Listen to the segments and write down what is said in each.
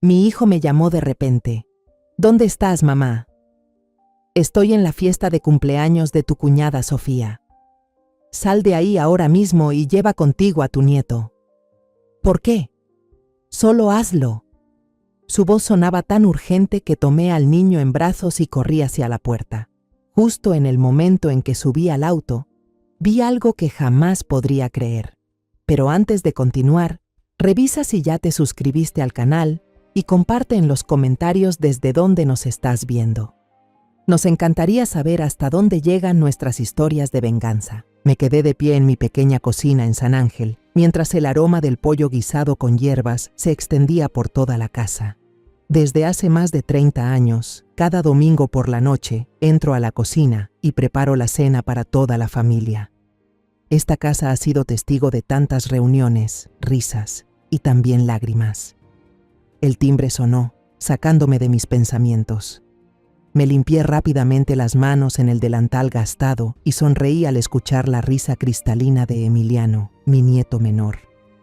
Mi hijo me llamó de repente. ¿Dónde estás, mamá? Estoy en la fiesta de cumpleaños de tu cuñada Sofía. Sal de ahí ahora mismo y lleva contigo a tu nieto. ¿Por qué? Solo hazlo. Su voz sonaba tan urgente que tomé al niño en brazos y corrí hacia la puerta. Justo en el momento en que subí al auto, vi algo que jamás podría creer. Pero antes de continuar, revisa si ya te suscribiste al canal y comparte en los comentarios desde dónde nos estás viendo. Nos encantaría saber hasta dónde llegan nuestras historias de venganza. Me quedé de pie en mi pequeña cocina en San Ángel, mientras el aroma del pollo guisado con hierbas se extendía por toda la casa. Desde hace más de 30 años, cada domingo por la noche, entro a la cocina y preparo la cena para toda la familia. Esta casa ha sido testigo de tantas reuniones, risas y también lágrimas. El timbre sonó, sacándome de mis pensamientos. Me limpié rápidamente las manos en el delantal gastado y sonreí al escuchar la risa cristalina de Emiliano, mi nieto menor.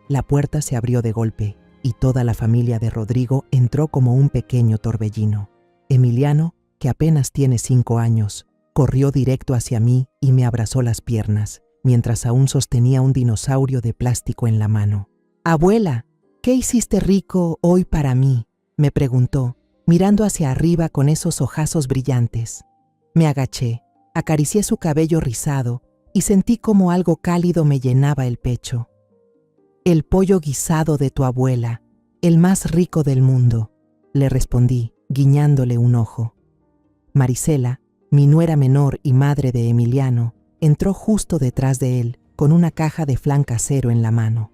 La puerta se abrió de golpe y toda la familia de Rodrigo entró como un pequeño torbellino. Emiliano, que apenas tiene 5 años, corrió directo hacia mí y me abrazó las piernas, mientras aún sostenía un dinosaurio de plástico en la mano. «Abuela, ¿qué hiciste rico hoy para mí?», me preguntó, mirando hacia arriba con esos ojazos brillantes. Me agaché, acaricié su cabello rizado y sentí como algo cálido me llenaba el pecho. «El pollo guisado de tu abuela, el más rico del mundo», le respondí, guiñándole un ojo. Marisela, mi nuera menor y madre de Emiliano, entró justo detrás de él, con una caja de flan casero en la mano.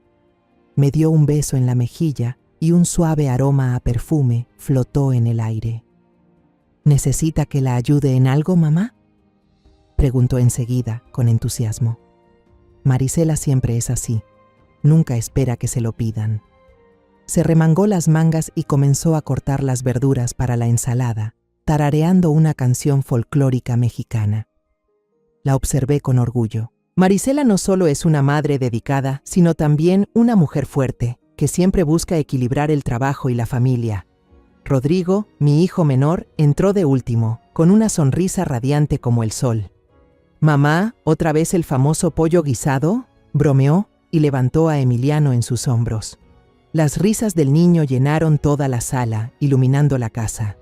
Me dio un beso en la mejilla y un suave aroma a perfume flotó en el aire. «¿Necesita que la ayude en algo, mamá?», preguntó enseguida, con entusiasmo. Marisela siempre es así, nunca espera que se lo pidan. Se remangó las mangas y comenzó a cortar las verduras para la ensalada, tarareando una canción folclórica mexicana. La observé con orgullo. Marisela no solo es una madre dedicada, sino también una mujer fuerte, que siempre busca equilibrar el trabajo y la familia. Rodrigo, mi hijo menor, entró de último, con una sonrisa radiante como el sol. «Mamá, ¿otra vez el famoso pollo guisado?», bromeó y levantó a Emiliano en sus hombros. Las risas del niño llenaron toda la sala, iluminando la casa.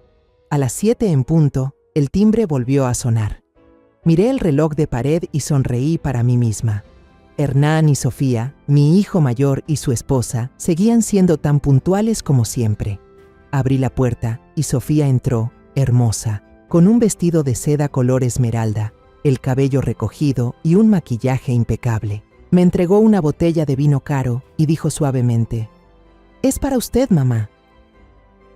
A las 7 en punto, el timbre volvió a sonar. Miré el reloj de pared y sonreí para mí misma. Hernán y Sofía, mi hijo mayor y su esposa, seguían siendo tan puntuales como siempre. Abrí la puerta y Sofía entró, hermosa, con un vestido de seda color esmeralda, el cabello recogido y un maquillaje impecable. Me entregó una botella de vino caro y dijo suavemente: «Es para usted, mamá».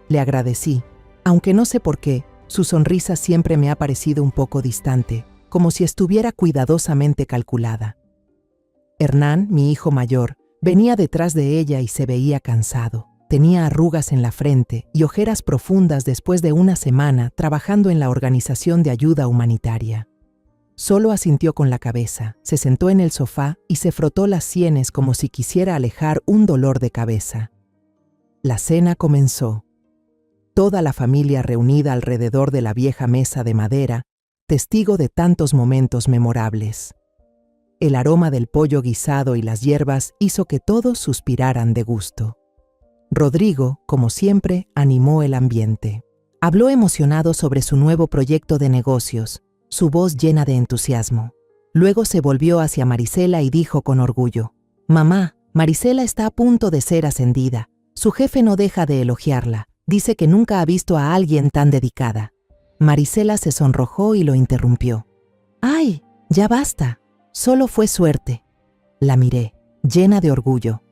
Le agradecí, aunque no sé por qué, su sonrisa siempre me ha parecido un poco distante, como si estuviera cuidadosamente calculada. Hernán, mi hijo mayor, venía detrás de ella y se veía cansado. Tenía arrugas en la frente y ojeras profundas después de una semana trabajando en la organización de ayuda humanitaria. Solo asintió con la cabeza, se sentó en el sofá y se frotó las sienes como si quisiera alejar un dolor de cabeza. La cena comenzó. Toda la familia reunida alrededor de la vieja mesa de madera, testigo de tantos momentos memorables. El aroma del pollo guisado y las hierbas hizo que todos suspiraran de gusto. Rodrigo, como siempre, animó el ambiente. Habló emocionado sobre su nuevo proyecto de negocios, su voz llena de entusiasmo. Luego se volvió hacia Marisela y dijo con orgullo: «Mamá, Marisela está a punto de ser ascendida. Su jefe no deja de elogiarla. Dice que nunca ha visto a alguien tan dedicada». Marisela se sonrojó y lo interrumpió. «¡Ay, ya basta! Solo fue suerte». La miré, llena de orgullo.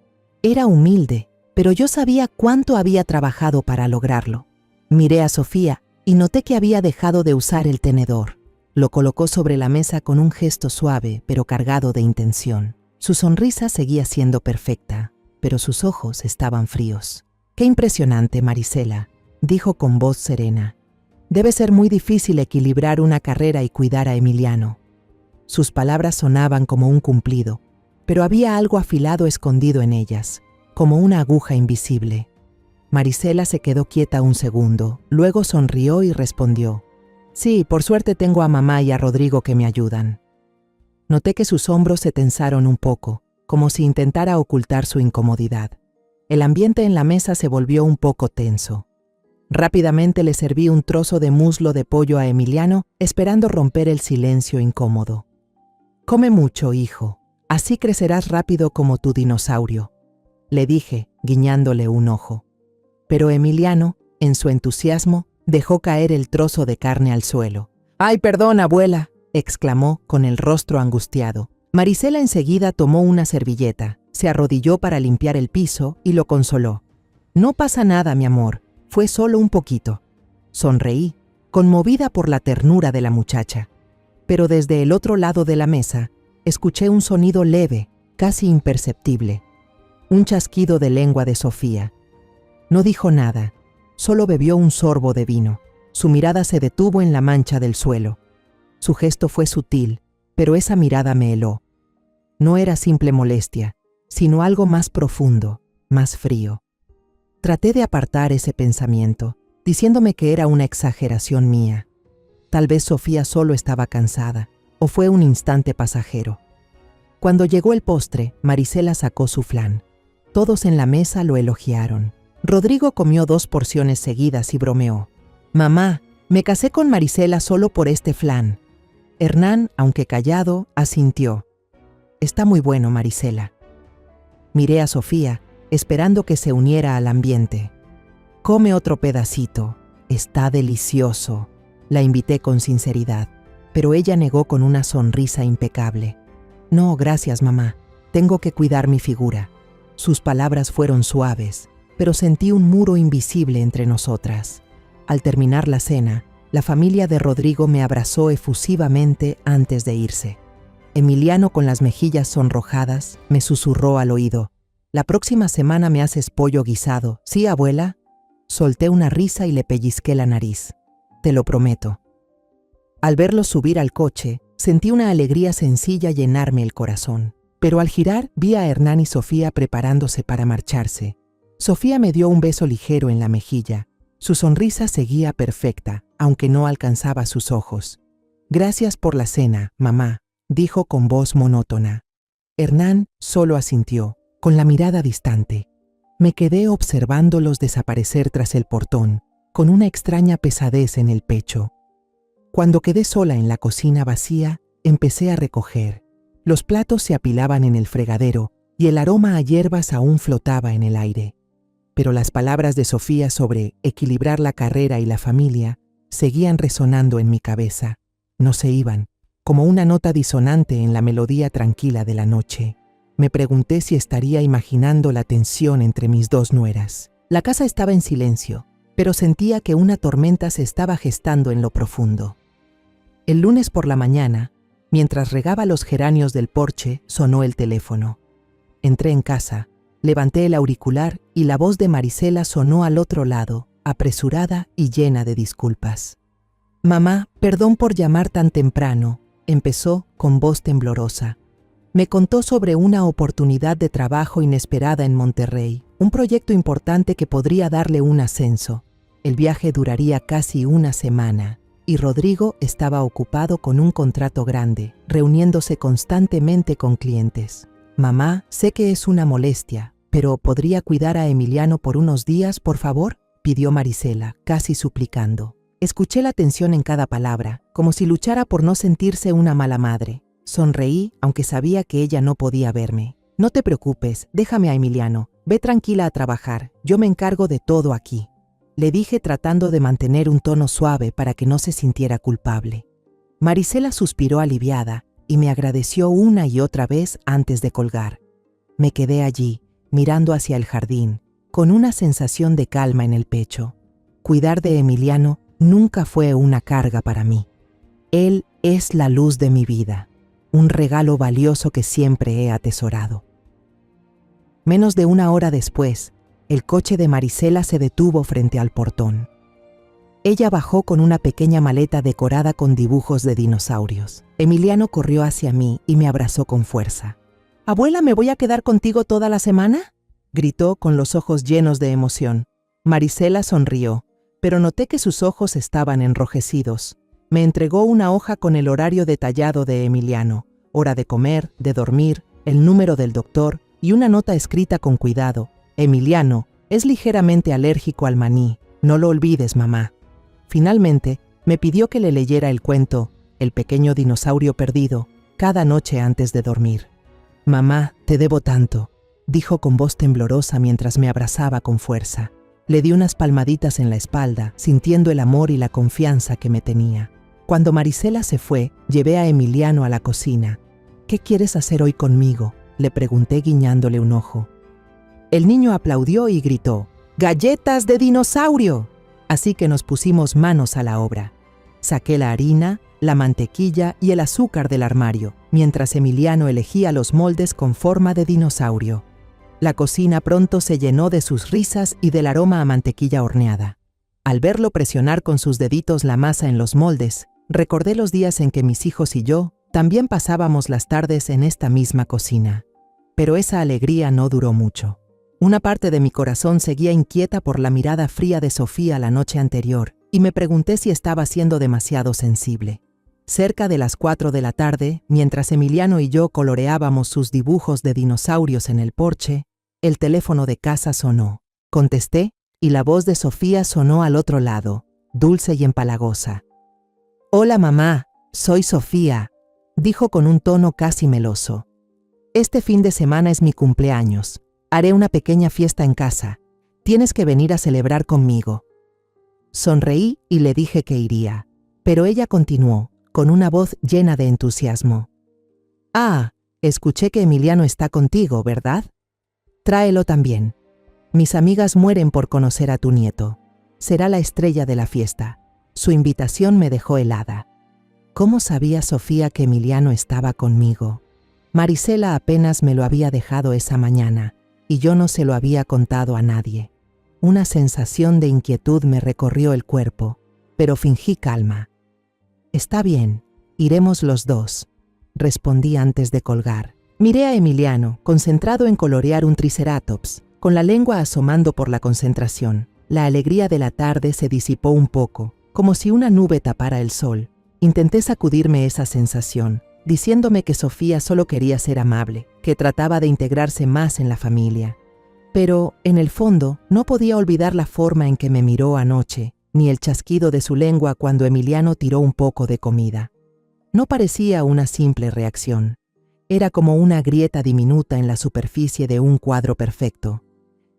Era humilde, pero yo sabía cuánto había trabajado para lograrlo. Miré a Sofía y noté que había dejado de usar el tenedor. Lo colocó sobre la mesa con un gesto suave, pero cargado de intención. Su sonrisa seguía siendo perfecta, pero sus ojos estaban fríos. «Qué impresionante, Marisela», dijo con voz serena. «Debe ser muy difícil equilibrar una carrera y cuidar a Emiliano». Sus palabras sonaban como un cumplido, pero había algo afilado escondido en ellas, como una aguja invisible. Marisela se quedó quieta un segundo, luego sonrió y respondió: Sí, por suerte tengo a mamá y a Rodrigo que me ayudan. Noté que sus hombros se tensaron un poco, como si intentara ocultar su incomodidad. El ambiente en la mesa se volvió un poco tenso. Rápidamente le serví un trozo de muslo de pollo a Emiliano, esperando romper el silencio incómodo. Come mucho, hijo, así crecerás rápido como tu dinosaurio, le dije, guiñándole un ojo. Pero Emiliano, en su entusiasmo, dejó caer el trozo de carne al suelo. ¡Ay, perdón, abuela!, exclamó con el rostro angustiado. Marisela enseguida tomó una servilleta, se arrodilló para limpiar el piso y lo consoló. No pasa nada, mi amor, fue solo un poquito. Sonreí, conmovida por la ternura de la muchacha. Pero desde el otro lado de la mesa, escuché un sonido leve, casi imperceptible. Un chasquido de lengua de Sofía. No dijo nada, solo bebió un sorbo de vino. Su mirada se detuvo en la mancha del suelo. Su gesto fue sutil, pero esa mirada me heló. No era simple molestia, sino algo más profundo, más frío. Traté de apartar ese pensamiento, diciéndome que era una exageración mía. Tal vez Sofía solo estaba cansada, o fue un instante pasajero. Cuando llegó el postre, Marisela sacó su flan. Todos en la mesa lo elogiaron. Rodrigo comió 2 porciones seguidas y bromeó: «Mamá, me casé con Marisela solo por este flan». Hernán, aunque callado, asintió: «Está muy bueno, Marisela». Miré a Sofía, esperando que se uniera al ambiente. «Come otro pedacito, está delicioso», la invité con sinceridad, pero ella negó con una sonrisa impecable. «No, gracias, mamá, tengo que cuidar mi figura». Sus palabras fueron suaves, pero sentí un muro invisible entre nosotras. Al terminar la cena, la familia de Rodrigo me abrazó efusivamente antes de irse. Emiliano, con las mejillas sonrojadas, me susurró al oído: «La próxima semana me haces pollo guisado, ¿sí, abuela?». Solté una risa y le pellizqué la nariz. «Te lo prometo». Al verlos subir al coche, sentí una alegría sencilla llenarme el corazón. Pero al girar, vi a Hernán y Sofía preparándose para marcharse. Sofía me dio un beso ligero en la mejilla. Su sonrisa seguía perfecta, aunque no alcanzaba sus ojos. «Gracias por la cena, mamá», dijo con voz monótona. Hernán solo asintió, con la mirada distante. Me quedé observándolos desaparecer tras el portón, con una extraña pesadez en el pecho. Cuando quedé sola en la cocina vacía, empecé a recoger. Los platos se apilaban en el fregadero y el aroma a hierbas aún flotaba en el aire. Pero las palabras de Sofía sobre equilibrar la carrera y la familia seguían resonando en mi cabeza. No se iban, como una nota disonante en la melodía tranquila de la noche. Me pregunté si estaría imaginando la tensión entre mis 2 nueras. La casa estaba en silencio, pero sentía que una tormenta se estaba gestando en lo profundo. El lunes por la mañana, mientras regaba los geranios del porche, sonó el teléfono. Entré en casa, levanté el auricular y la voz de Marisela sonó al otro lado, apresurada y llena de disculpas. «Mamá, perdón por llamar tan temprano», empezó con voz temblorosa. Me contó sobre una oportunidad de trabajo inesperada en Monterrey, un proyecto importante que podría darle un ascenso. El viaje duraría casi una semana. Y Rodrigo estaba ocupado con un contrato grande, reuniéndose constantemente con clientes. «Mamá, sé que es una molestia, pero ¿podría cuidar a Emiliano por unos días, por favor?», pidió Marisela, casi suplicando. Escuché la tensión en cada palabra, como si luchara por no sentirse una mala madre. Sonreí, aunque sabía que ella no podía verme. «No te preocupes, déjame a Emiliano. Ve tranquila a trabajar, yo me encargo de todo aquí», le dije tratando de mantener un tono suave para que no se sintiera culpable. Marisela suspiró aliviada y me agradeció una y otra vez antes de colgar. Me quedé allí, mirando hacia el jardín, con una sensación de calma en el pecho. Cuidar de Emiliano nunca fue una carga para mí. Él es la luz de mi vida, un regalo valioso que siempre he atesorado. Menos de 1 hora después, el coche de Marisela se detuvo frente al portón. Ella bajó con una pequeña maleta decorada con dibujos de dinosaurios. Emiliano corrió hacia mí y me abrazó con fuerza. «Abuela, ¿me voy a quedar contigo toda la semana?», gritó con los ojos llenos de emoción. Marisela sonrió, pero noté que sus ojos estaban enrojecidos. Me entregó una hoja con el horario detallado de Emiliano, hora de comer, de dormir, el número del doctor y una nota escrita con cuidado. Emiliano es ligeramente alérgico al maní, no lo olvides, mamá. Finalmente, me pidió que le leyera el cuento, El pequeño dinosaurio perdido, cada noche antes de dormir. Mamá, te debo tanto, dijo con voz temblorosa mientras me abrazaba con fuerza. Le di unas palmaditas en la espalda, sintiendo el amor y la confianza que me tenía. Cuando Marisela se fue, llevé a Emiliano a la cocina. ¿Qué quieres hacer hoy conmigo?, le pregunté guiñándole un ojo. El niño aplaudió y gritó, ¡galletas de dinosaurio! Así que nos pusimos manos a la obra. Saqué la harina, la mantequilla y el azúcar del armario, mientras Emiliano elegía los moldes con forma de dinosaurio. La cocina pronto se llenó de sus risas y del aroma a mantequilla horneada. Al verlo presionar con sus deditos la masa en los moldes, recordé los días en que mis hijos y yo también pasábamos las tardes en esta misma cocina. Pero esa alegría no duró mucho. Una parte de mi corazón seguía inquieta por la mirada fría de Sofía la noche anterior, y me pregunté si estaba siendo demasiado sensible. Cerca de las 4 de la tarde, mientras Emiliano y yo coloreábamos sus dibujos de dinosaurios en el porche, el teléfono de casa sonó. Contesté, y la voz de Sofía sonó al otro lado, dulce y empalagosa. «Hola, mamá, soy Sofía», dijo con un tono casi meloso. «Este fin de semana es mi cumpleaños. Haré una pequeña fiesta en casa. Tienes que venir a celebrar conmigo». Sonreí y le dije que iría, pero ella continuó, con una voz llena de entusiasmo. «Ah, escuché que Emiliano está contigo, ¿verdad? Tráelo también. Mis amigas mueren por conocer a tu nieto. Será la estrella de la fiesta». Su invitación me dejó helada. ¿Cómo sabía Sofía que Emiliano estaba conmigo? Marisela apenas me lo había dejado esa mañana, y yo no se lo había contado a nadie. Una sensación de inquietud me recorrió el cuerpo, pero fingí calma. «Está bien, iremos los dos», respondí antes de colgar. Miré a Emiliano, concentrado en colorear un triceratops, con la lengua asomando por la concentración. La alegría de la tarde se disipó un poco, como si una nube tapara el sol. Intenté sacudirme esa sensación, diciéndome que Sofía solo quería ser amable, que trataba de integrarse más en la familia. Pero, en el fondo, no podía olvidar la forma en que me miró anoche, ni el chasquido de su lengua cuando Emiliano tiró un poco de comida. No parecía una simple reacción. Era como una grieta diminuta en la superficie de un cuadro perfecto.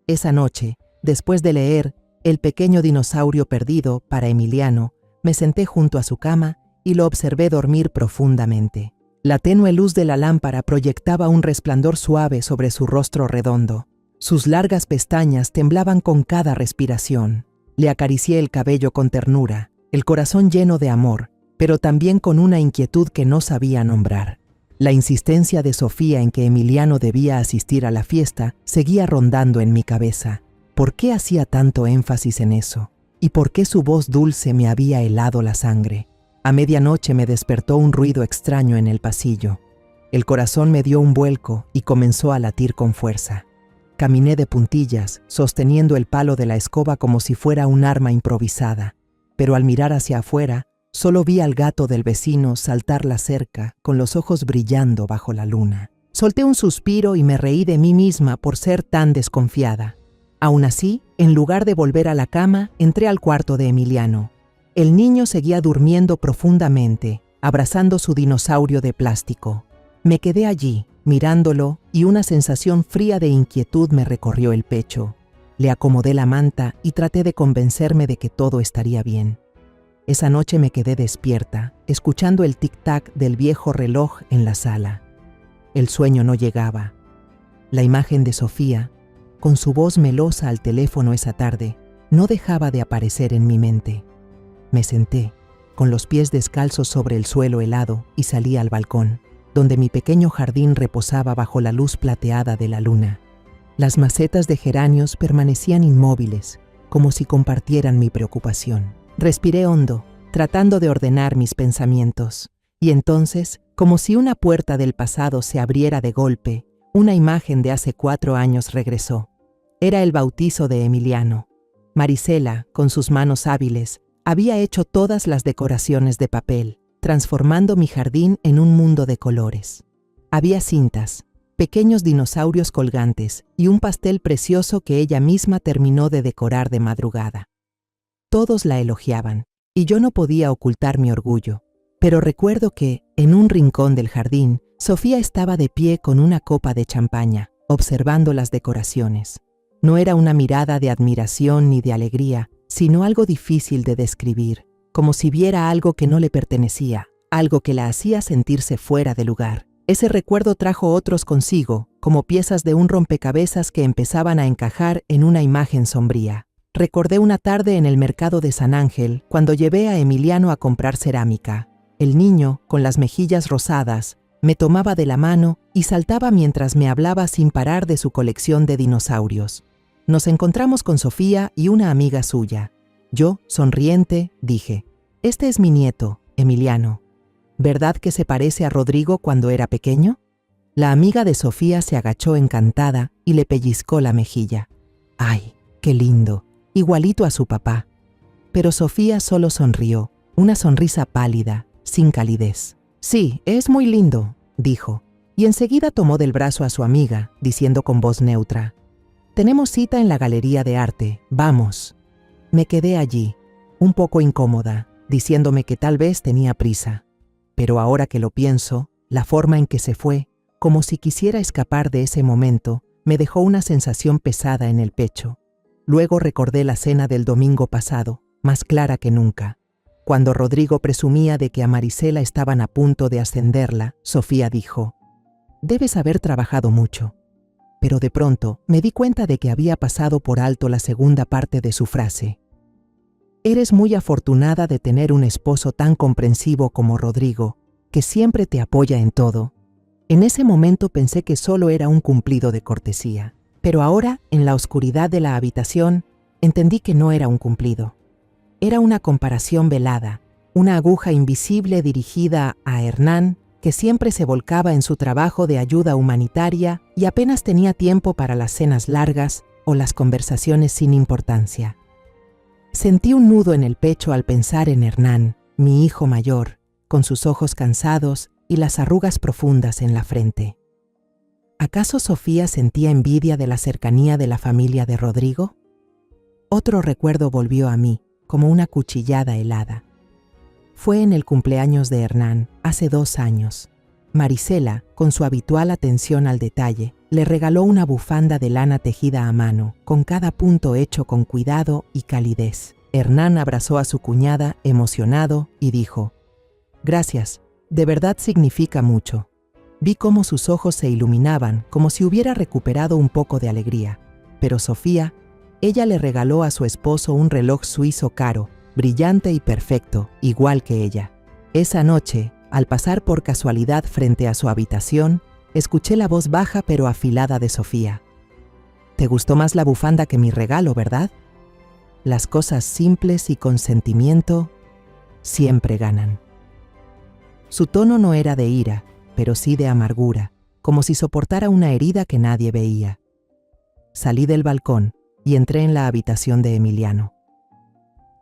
Esa noche, después de leer El pequeño dinosaurio perdido para Emiliano, me senté junto a su cama y lo observé dormir profundamente. La tenue luz de la lámpara proyectaba un resplandor suave sobre su rostro redondo. Sus largas pestañas temblaban con cada respiración. Le acaricié el cabello con ternura, el corazón lleno de amor, pero también con una inquietud que no sabía nombrar. La insistencia de Sofía en que Emiliano debía asistir a la fiesta seguía rondando en mi cabeza. ¿Por qué hacía tanto énfasis en eso? ¿Y por qué su voz dulce me había helado la sangre? A medianoche me despertó un ruido extraño en el pasillo. El corazón me dio un vuelco y comenzó a latir con fuerza. Caminé de puntillas, sosteniendo el palo de la escoba como si fuera un arma improvisada, pero al mirar hacia afuera, solo vi al gato del vecino saltar la cerca, con los ojos brillando bajo la luna. Solté un suspiro y me reí de mí misma por ser tan desconfiada. Aún así, en lugar de volver a la cama, entré al cuarto de Emiliano. El niño seguía durmiendo profundamente, abrazando su dinosaurio de plástico. Me quedé allí, mirándolo, y una sensación fría de inquietud me recorrió el pecho. Le acomodé la manta y traté de convencerme de que todo estaría bien. Esa noche me quedé despierta, escuchando el tic-tac del viejo reloj en la sala. El sueño no llegaba. La imagen de Sofía, con su voz melosa al teléfono esa tarde, no dejaba de aparecer en mi mente. Me senté, con los pies descalzos sobre el suelo helado, y salí al balcón, donde mi pequeño jardín reposaba bajo la luz plateada de la luna. Las macetas de geranios permanecían inmóviles, como si compartieran mi preocupación. Respiré hondo, tratando de ordenar mis pensamientos, y entonces, como si una puerta del pasado se abriera de golpe, una imagen de hace 4 años regresó. Era el bautizo de Emiliano. Marisela, con sus manos hábiles, había hecho todas las decoraciones de papel, transformando mi jardín en un mundo de colores. Había cintas, pequeños dinosaurios colgantes y un pastel precioso que ella misma terminó de decorar de madrugada. Todos la elogiaban, y yo no podía ocultar mi orgullo. Pero recuerdo que, en un rincón del jardín, Sofía estaba de pie con una copa de champaña, observando las decoraciones. No era una mirada de admiración ni de alegría, sino algo difícil de describir, como si viera algo que no le pertenecía, algo que la hacía sentirse fuera de lugar. Ese recuerdo trajo otros consigo, como piezas de un rompecabezas que empezaban a encajar en una imagen sombría. Recordé una tarde en el mercado de San Ángel, cuando llevé a Emiliano a comprar cerámica. El niño, con las mejillas rosadas, me tomaba de la mano y saltaba mientras me hablaba sin parar de su colección de dinosaurios. Nos encontramos con Sofía y una amiga suya. Yo, sonriente, dije: «Este es mi nieto, Emiliano. ¿Verdad que se parece a Rodrigo cuando era pequeño?». La amiga de Sofía se agachó encantada y le pellizcó la mejilla. «¡Ay, qué lindo! Igualito a su papá». Pero Sofía solo sonrió, una sonrisa pálida, sin calidez. «Sí, es muy lindo», dijo, y enseguida tomó del brazo a su amiga, diciendo con voz neutra: «Tenemos cita en la galería de arte, vamos». Me quedé allí, un poco incómoda, diciéndome que tal vez tenía prisa. Pero ahora que lo pienso, la forma en que se fue, como si quisiera escapar de ese momento, me dejó una sensación pesada en el pecho. Luego recordé la cena del domingo pasado, más clara que nunca. Cuando Rodrigo presumía de que a Marisela estaban a punto de ascenderla, Sofía dijo: «Debes haber trabajado mucho». Pero de pronto me di cuenta de que había pasado por alto la segunda parte de su frase. «Eres muy afortunada de tener un esposo tan comprensivo como Rodrigo, que siempre te apoya en todo». En ese momento pensé que solo era un cumplido de cortesía, pero ahora, en la oscuridad de la habitación, entendí que no era un cumplido. Era una comparación velada, una aguja invisible dirigida a Hernán, que siempre se volcaba en su trabajo de ayuda humanitaria y apenas tenía tiempo para las cenas largas o las conversaciones sin importancia. Sentí un nudo en el pecho al pensar en Hernán, mi hijo mayor, con sus ojos cansados y las arrugas profundas en la frente. ¿Acaso Sofía sentía envidia de la cercanía de la familia de Rodrigo? Otro recuerdo volvió a mí, como una cuchillada helada. Fue en el cumpleaños de Hernán, hace 2 años. Marisela, con su habitual atención al detalle, le regaló una bufanda de lana tejida a mano, con cada punto hecho con cuidado y calidez. Hernán abrazó a su cuñada, emocionado, y dijo: «Gracias, de verdad significa mucho». Vi cómo sus ojos se iluminaban, como si hubiera recuperado un poco de alegría. Pero Sofía, ella le regaló a su esposo un reloj suizo caro, brillante y perfecto, igual que ella. Esa noche, al pasar por casualidad frente a su habitación, escuché la voz baja pero afilada de Sofía: «Te gustó más la bufanda que mi regalo, ¿verdad?». Las cosas simples y con sentimiento siempre ganan. Su tono no era de ira, pero sí de amargura, como si soportara una herida que nadie veía. Salí del balcón y entré en la habitación de Emiliano.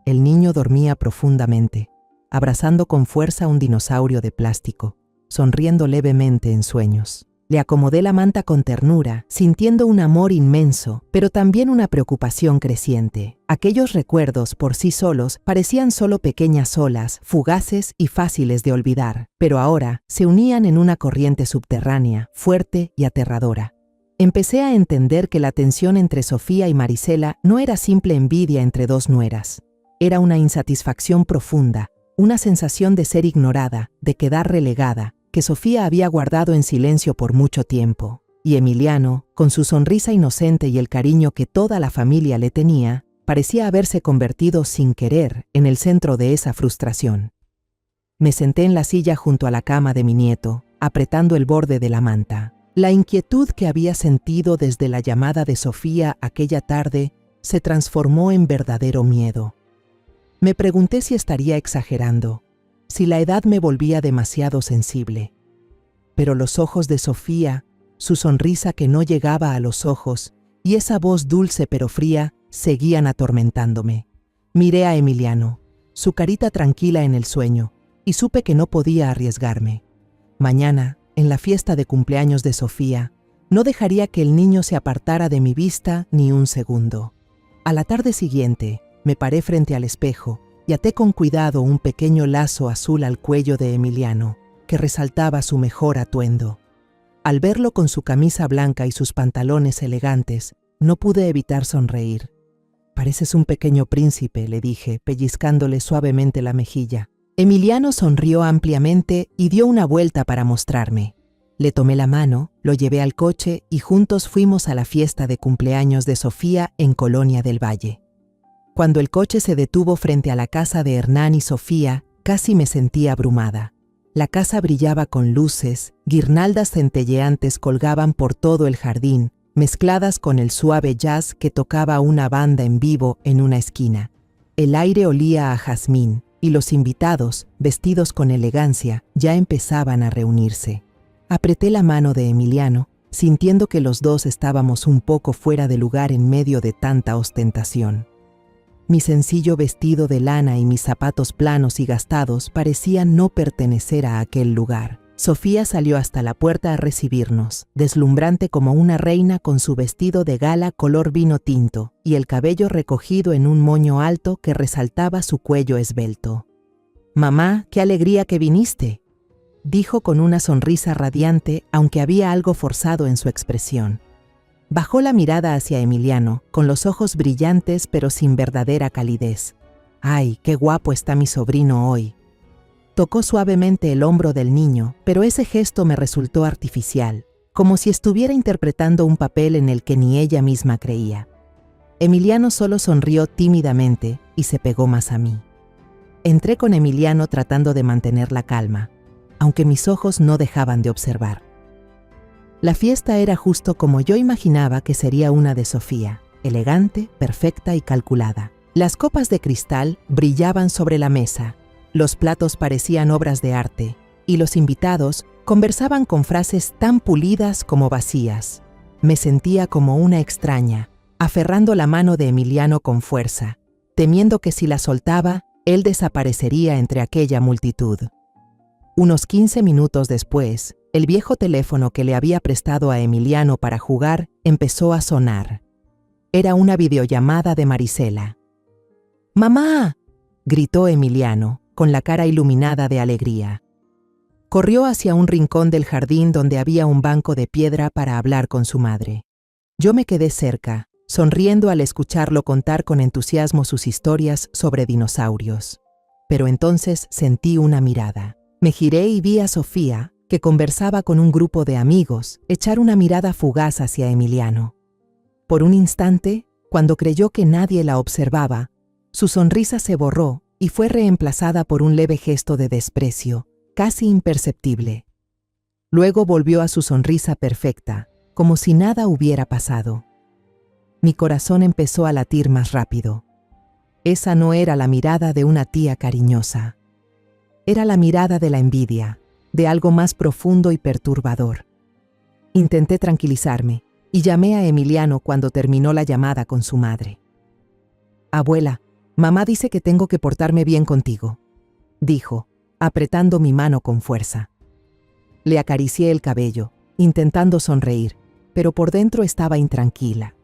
El niño dormía profundamente, abrazando con fuerza un dinosaurio de plástico, sonriendo levemente en sueños. Le acomodé la manta con ternura, sintiendo un amor inmenso, pero también una preocupación creciente. Aquellos recuerdos por sí solos parecían solo pequeñas olas, fugaces y fáciles de olvidar, pero ahora se unían en una corriente subterránea, fuerte y aterradora. Empecé a entender que la tensión entre Sofía y Marisela no era simple envidia entre 2 nueras. Era una insatisfacción profunda, una sensación de ser ignorada, de quedar relegada, que Sofía había guardado en silencio por mucho tiempo. Y Emiliano, con su sonrisa inocente y el cariño que toda la familia le tenía, parecía haberse convertido sin querer en el centro de esa frustración. Me senté en la silla junto a la cama de mi nieto, apretando el borde de la manta. La inquietud que había sentido desde la llamada de Sofía aquella tarde se transformó en verdadero miedo. Me pregunté si estaría exagerando, si la edad me volvía demasiado sensible. Pero los ojos de Sofía, su sonrisa que no llegaba a los ojos y esa voz dulce pero fría seguían atormentándome. Miré a Emiliano, su carita tranquila en el sueño, y supe que no podía arriesgarme. Mañana, en la fiesta de cumpleaños de Sofía, no dejaría que el niño se apartara de mi vista ni un segundo. A la tarde siguiente, me paré frente al espejo y até con cuidado un pequeño lazo azul al cuello de Emiliano, que resaltaba su mejor atuendo. Al verlo con su camisa blanca y sus pantalones elegantes, no pude evitar sonreír. «Pareces un pequeño príncipe», le dije, pellizcándole suavemente la mejilla. Emiliano sonrió ampliamente y dio una vuelta para mostrarme. Le tomé la mano, lo llevé al coche y juntos fuimos a la fiesta de cumpleaños de Sofía en Colonia del Valle. Cuando el coche se detuvo frente a la casa de Hernán y Sofía, casi me sentí abrumada. La casa brillaba con luces, guirnaldas centelleantes colgaban por todo el jardín, mezcladas con el suave jazz que tocaba una banda en vivo en una esquina. El aire olía a jazmín y los invitados, vestidos con elegancia, ya empezaban a reunirse. Apreté la mano de Emiliano, sintiendo que los dos estábamos un poco fuera de lugar en medio de tanta ostentación. Mi sencillo vestido de lana y mis zapatos planos y gastados parecían no pertenecer a aquel lugar. Sofía salió hasta la puerta a recibirnos, deslumbrante como una reina con su vestido de gala color vino tinto y el cabello recogido en un moño alto que resaltaba su cuello esbelto. «Mamá, qué alegría que viniste», dijo con una sonrisa radiante, aunque había algo forzado en su expresión. Bajó la mirada hacia Emiliano, con los ojos brillantes pero sin verdadera calidez. «Ay, qué guapo está mi sobrino hoy». Tocó suavemente el hombro del niño, pero ese gesto me resultó artificial, como si estuviera interpretando un papel en el que ni ella misma creía. Emiliano solo sonrió tímidamente y se pegó más a mí. Entré con Emiliano tratando de mantener la calma, aunque mis ojos no dejaban de observar. La fiesta era justo como yo imaginaba que sería una de Sofía, elegante, perfecta y calculada. Las copas de cristal brillaban sobre la mesa, los platos parecían obras de arte, y los invitados conversaban con frases tan pulidas como vacías. Me sentía como una extraña, aferrando la mano de Emiliano con fuerza, temiendo que si la soltaba, él desaparecería entre aquella multitud. Unos 15 minutos después, el viejo teléfono que le había prestado a Emiliano para jugar empezó a sonar. Era una videollamada de Marisela. «¡Mamá!», gritó Emiliano, con la cara iluminada de alegría. Corrió hacia un rincón del jardín donde había un banco de piedra para hablar con su madre. Yo me quedé cerca, sonriendo al escucharlo contar con entusiasmo sus historias sobre dinosaurios. Pero entonces sentí una mirada. Me giré y vi a Sofía, que conversaba con un grupo de amigos, echar una mirada fugaz hacia Emiliano. Por un instante, cuando creyó que nadie la observaba, su sonrisa se borró y fue reemplazada por un leve gesto de desprecio, casi imperceptible. Luego volvió a su sonrisa perfecta, como si nada hubiera pasado. Mi corazón empezó a latir más rápido. Esa no era la mirada de una tía cariñosa. Era la mirada de la envidia, de algo más profundo y perturbador. Intenté tranquilizarme y llamé a Emiliano cuando terminó la llamada con su madre. «Abuela, mamá dice que tengo que portarme bien contigo», dijo, apretando mi mano con fuerza. Le acaricié el cabello, intentando sonreír, pero por dentro estaba intranquila.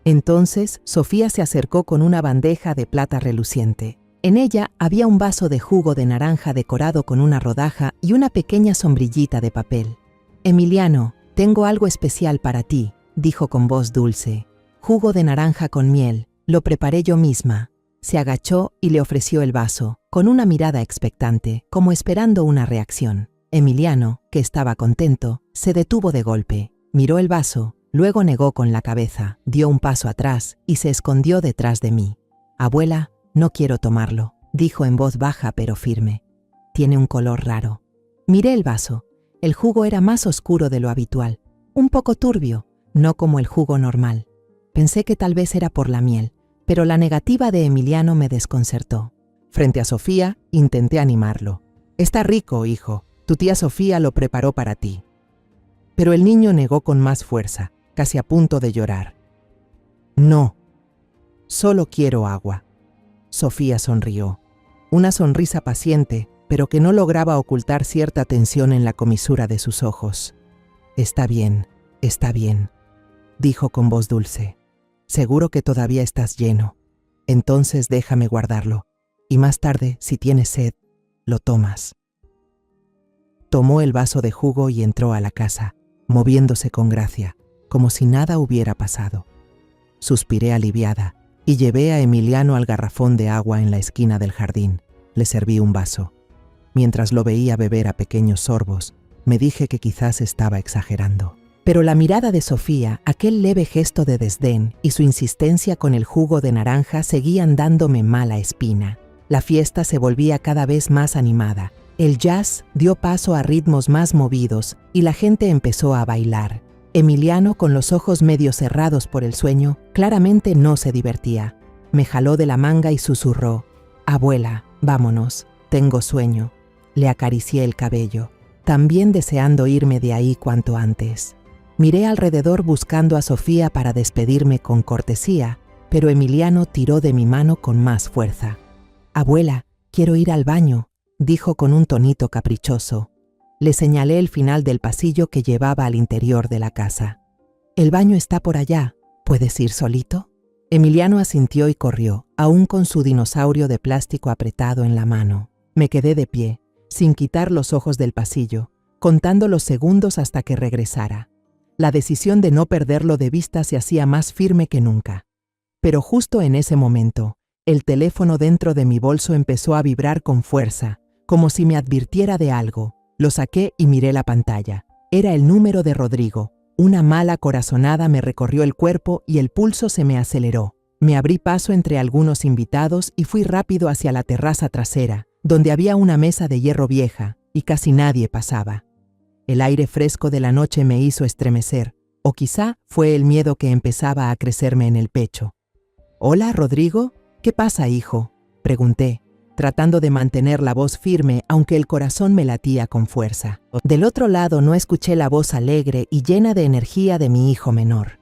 Entonces, Sofía se acercó con una bandeja de plata reluciente. En ella había un vaso de jugo de naranja decorado con una rodaja y una pequeña sombrillita de papel. «Emiliano, tengo algo especial para ti», dijo con voz dulce. «Jugo de naranja con miel, lo preparé yo misma». Se agachó y le ofreció el vaso, con una mirada expectante, como esperando una reacción. Emiliano, que estaba contento, se detuvo de golpe, miró el vaso, luego negó con la cabeza, dio un paso atrás y se escondió detrás de mí. «Abuela, no quiero tomarlo», dijo en voz baja pero firme. «Tiene un color raro». Miré el vaso. El jugo era más oscuro de lo habitual, un poco turbio, no como el jugo normal. Pensé que tal vez era por la miel, pero la negativa de Emiliano me desconcertó. Frente a Sofía, intenté animarlo. «Está rico, hijo. Tu tía Sofía lo preparó para ti». Pero el niño negó con más fuerza, casi a punto de llorar. «No». Solo quiero agua. Sofía sonrió. Una sonrisa paciente, pero que no lograba ocultar cierta tensión en la comisura de sus ojos. Está bien, dijo con voz dulce. Seguro que todavía estás lleno. Entonces déjame guardarlo. Y más tarde, si tienes sed, lo tomas. Tomó el vaso de jugo y entró a la casa, moviéndose con gracia, como si nada hubiera pasado. Suspiré aliviada y llevé a Emiliano al garrafón de agua en la esquina del jardín. Le serví un vaso. Mientras lo veía beber a pequeños sorbos, me dije que quizás estaba exagerando. Pero la mirada de Sofía, aquel leve gesto de desdén y su insistencia con el jugo de naranja seguían dándome mala espina. La fiesta se volvía cada vez más animada. El jazz dio paso a ritmos más movidos y la gente empezó a bailar. Emiliano, con los ojos medio cerrados por el sueño, claramente no se divertía. Me jaló de la manga y susurró: «Abuela, vámonos, tengo sueño». Le acaricié el cabello, también deseando irme de ahí cuanto antes. Miré alrededor buscando a Sofía para despedirme con cortesía, pero Emiliano tiró de mi mano con más fuerza. «Abuela, quiero ir al baño», dijo con un tonito caprichoso. Le señalé el final del pasillo que llevaba al interior de la casa. «El baño está por allá. ¿Puedes ir solito?». Emiliano asintió y corrió, aún con su dinosaurio de plástico apretado en la mano. Me quedé de pie, sin quitar los ojos del pasillo, contando los segundos hasta que regresara. La decisión de no perderlo de vista se hacía más firme que nunca. Pero justo en ese momento, el teléfono dentro de mi bolso empezó a vibrar con fuerza, como si me advirtiera de algo. Lo saqué y miré la pantalla. Era el número de Rodrigo. Una mala corazonada me recorrió el cuerpo y el pulso se me aceleró. Me abrí paso entre algunos invitados y fui rápido hacia la terraza trasera, donde había una mesa de hierro vieja y casi nadie pasaba. El aire fresco de la noche me hizo estremecer, o quizá fue el miedo que empezaba a crecerme en el pecho. «Hola, Rodrigo, ¿qué pasa, hijo?», pregunté, tratando de mantener la voz firme aunque el corazón me latía con fuerza. Del otro lado no escuché la voz alegre y llena de energía de mi hijo menor.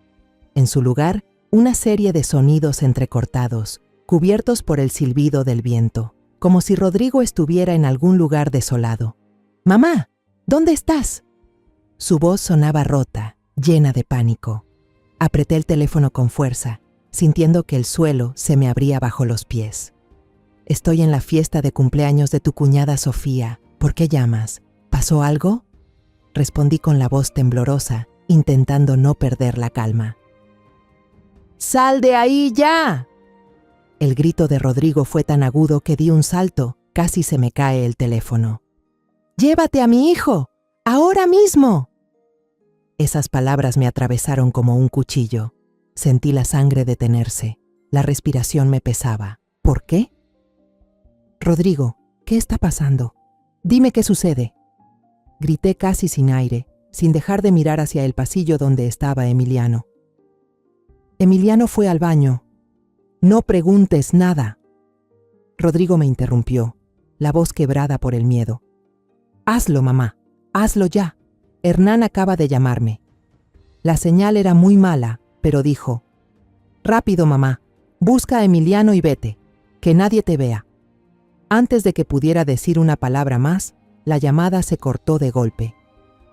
En su lugar, una serie de sonidos entrecortados, cubiertos por el silbido del viento, como si Rodrigo estuviera en algún lugar desolado. «Mamá, ¿dónde estás?». Su voz sonaba rota, llena de pánico. Apreté el teléfono con fuerza, sintiendo que el suelo se me abría bajo los pies. «Estoy en la fiesta de cumpleaños de tu cuñada Sofía. ¿Por qué llamas? ¿Pasó algo?», respondí con la voz temblorosa, intentando no perder la calma. «¡Sal de ahí ya!». El grito de Rodrigo fue tan agudo que di un salto, casi se me cae el teléfono. «¡Llévate a mi hijo! ¡Ahora mismo!». Esas palabras me atravesaron como un cuchillo. Sentí la sangre detenerse. La respiración me pesaba. ¿Por qué? «Rodrigo, ¿qué está pasando? Dime qué sucede», grité casi sin aire, sin dejar de mirar hacia el pasillo donde estaba Emiliano. «Emiliano fue al baño. No preguntes nada». Rodrigo me interrumpió, la voz quebrada por el miedo. «Hazlo, mamá, hazlo ya. Hernán acaba de llamarme». La señal era muy mala, pero dijo: «Rápido, mamá, busca a Emiliano y vete, que nadie te vea». Antes de que pudiera decir una palabra más, la llamada se cortó de golpe.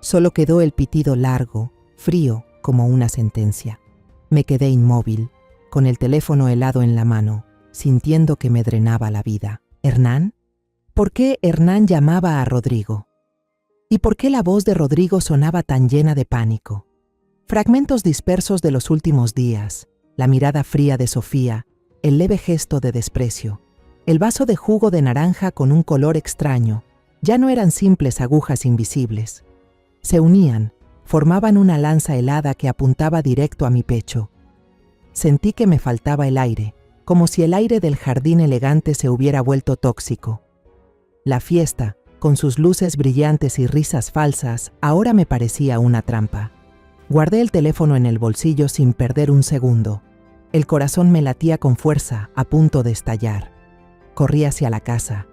Solo quedó el pitido largo, frío, como una sentencia. Me quedé inmóvil, con el teléfono helado en la mano, sintiendo que me drenaba la vida. ¿Hernán? ¿Por qué Hernán llamaba a Rodrigo? ¿Y por qué la voz de Rodrigo sonaba tan llena de pánico? Fragmentos dispersos de los últimos días, la mirada fría de Sofía, el leve gesto de desprecio. El vaso de jugo de naranja con un color extraño, ya no eran simples agujas invisibles. Se unían, formaban una lanza helada que apuntaba directo a mi pecho. Sentí que me faltaba el aire, como si el aire del jardín elegante se hubiera vuelto tóxico. La fiesta, con sus luces brillantes y risas falsas, ahora me parecía una trampa. Guardé el teléfono en el bolsillo sin perder un segundo. El corazón me latía con fuerza, a punto de estallar. Corrí hacia la casa.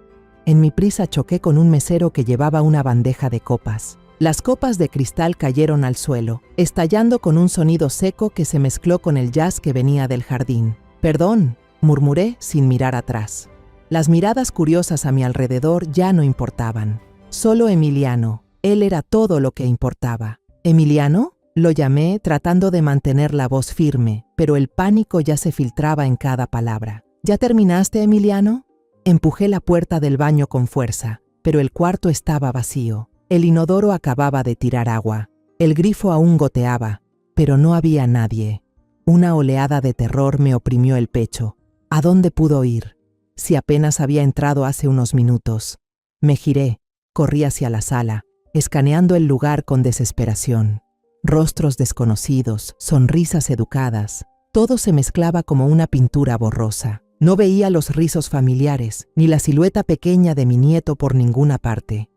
En mi prisa choqué con un mesero que llevaba una bandeja de copas. Las copas de cristal cayeron al suelo, estallando con un sonido seco que se mezcló con el jazz que venía del jardín. Perdón, murmuré sin mirar atrás. Las miradas curiosas a mi alrededor ya no importaban. Solo Emiliano, él era todo lo que importaba. ¿Emiliano? Lo llamé tratando de mantener la voz firme, pero el pánico ya se filtraba en cada palabra. ¿Ya terminaste, Emiliano? Empujé la puerta del baño con fuerza, pero el cuarto estaba vacío. El inodoro acababa de tirar agua. El grifo aún goteaba, pero no había nadie. Una oleada de terror me oprimió el pecho. ¿A dónde pudo ir? Si apenas había entrado hace unos minutos. Me giré, corrí hacia la sala, escaneando el lugar con desesperación. Rostros desconocidos, sonrisas educadas, todo se mezclaba como una pintura borrosa. No veía los rizos familiares, ni la silueta pequeña de mi nieto por ninguna parte.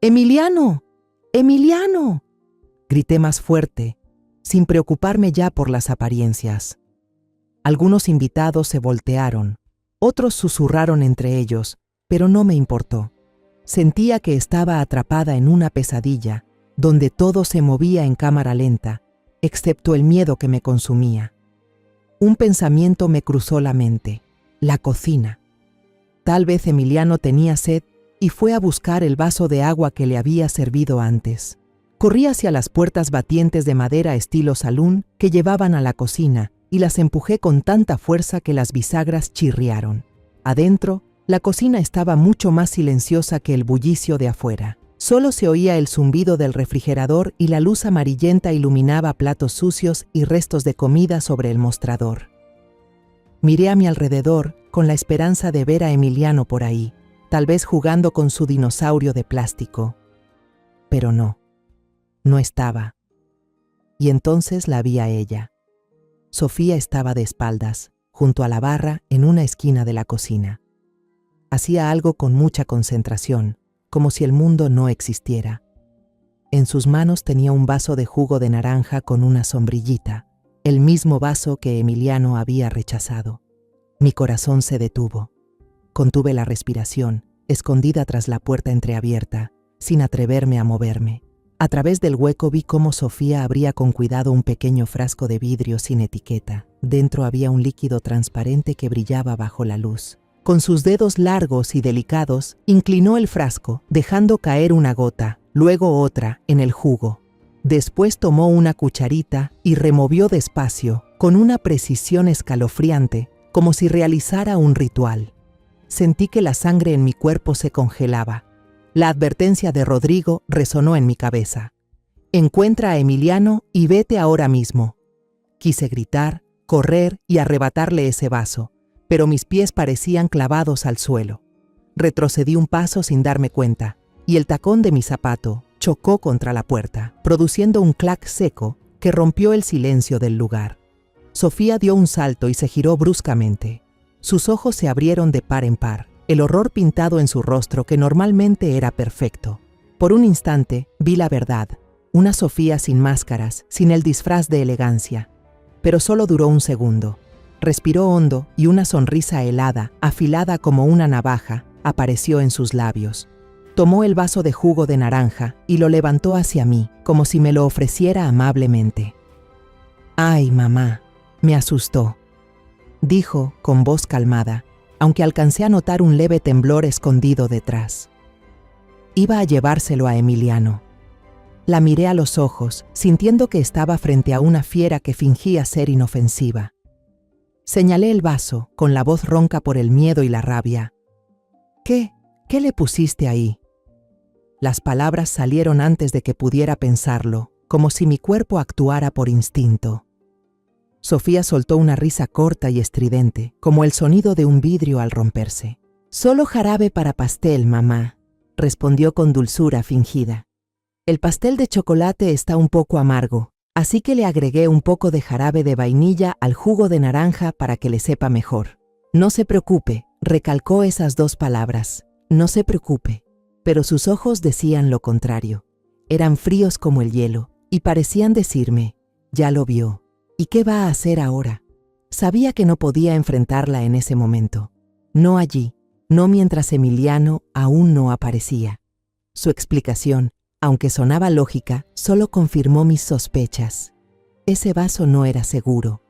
¡Emiliano! ¡Emiliano!, grité más fuerte, sin preocuparme ya por las apariencias. Algunos invitados se voltearon, otros susurraron entre ellos, pero no me importó. Sentía que estaba atrapada en una pesadilla, donde todo se movía en cámara lenta, excepto el miedo que me consumía. Un pensamiento me cruzó la mente: la cocina. Tal vez Emiliano tenía sed y fue a buscar el vaso de agua que le había servido antes. Corrí hacia las puertas batientes de madera estilo salón que llevaban a la cocina y las empujé con tanta fuerza que las bisagras chirriaron. Adentro, la cocina estaba mucho más silenciosa que el bullicio de afuera. Solo se oía el zumbido del refrigerador y la luz amarillenta iluminaba platos sucios y restos de comida sobre el mostrador. Miré a mi alrededor con la esperanza de ver a Emiliano por ahí, tal vez jugando con su dinosaurio de plástico. Pero no estaba. Y entonces la vi a ella. Sofía estaba de espaldas, junto a la barra en una esquina de la cocina. Hacía algo con mucha concentración, como si el mundo no existiera. En sus manos tenía un vaso de jugo de naranja con una sombrillita, el mismo vaso que Emiliano había rechazado. Mi corazón se detuvo. Contuve la respiración, escondida tras la puerta entreabierta, sin atreverme a moverme. A través del hueco vi cómo Sofía abría con cuidado un pequeño frasco de vidrio sin etiqueta. Dentro había un líquido transparente que brillaba bajo la luz. Con sus dedos largos y delicados, inclinó el frasco, dejando caer una gota, luego otra, en el jugo. Después tomó una cucharita y removió despacio, con una precisión escalofriante, como si realizara un ritual. Sentí que la sangre en mi cuerpo se congelaba. La advertencia de Rodrigo resonó en mi cabeza. Encuentra a Emiliano y vete ahora mismo. Quise gritar, correr y arrebatarle ese vaso, pero mis pies parecían clavados al suelo. Retrocedí un paso sin darme cuenta, y el tacón de mi zapato chocó contra la puerta, produciendo un clac seco que rompió el silencio del lugar. Sofía dio un salto y se giró bruscamente. Sus ojos se abrieron de par en par, el horror pintado en su rostro que normalmente era perfecto. Por un instante vi la verdad, una Sofía sin máscaras, sin el disfraz de elegancia. Pero solo duró un segundo. Respiró hondo y una sonrisa helada, afilada como una navaja, apareció en sus labios. Tomó el vaso de jugo de naranja y lo levantó hacia mí, como si me lo ofreciera amablemente. «Ay, mamá», me asustó, dijo con voz calmada, aunque alcancé a notar un leve temblor escondido detrás. Iba a llevárselo a Emiliano. La miré a los ojos, sintiendo que estaba frente a una fiera que fingía ser inofensiva. Señalé el vaso, con la voz ronca por el miedo y la rabia. ¿Qué le pusiste ahí? Las palabras salieron antes de que pudiera pensarlo, como si mi cuerpo actuara por instinto. Sofía soltó una risa corta y estridente, como el sonido de un vidrio al romperse. «Solo jarabe para pastel, mamá», respondió con dulzura fingida. «El pastel de chocolate está un poco amargo, así que le agregué un poco de jarabe de vainilla al jugo de naranja para que le sepa mejor». «No se preocupe», recalcó esas dos palabras. «No se preocupe». Pero sus ojos decían lo contrario. Eran fríos como el hielo y parecían decirme: «Ya lo vio. ¿Y qué va a hacer ahora?». Sabía que no podía enfrentarla en ese momento. No allí, no mientras Emiliano aún no aparecía. Su explicación, aunque sonaba lógica, solo confirmó mis sospechas. Ese vaso no era seguro.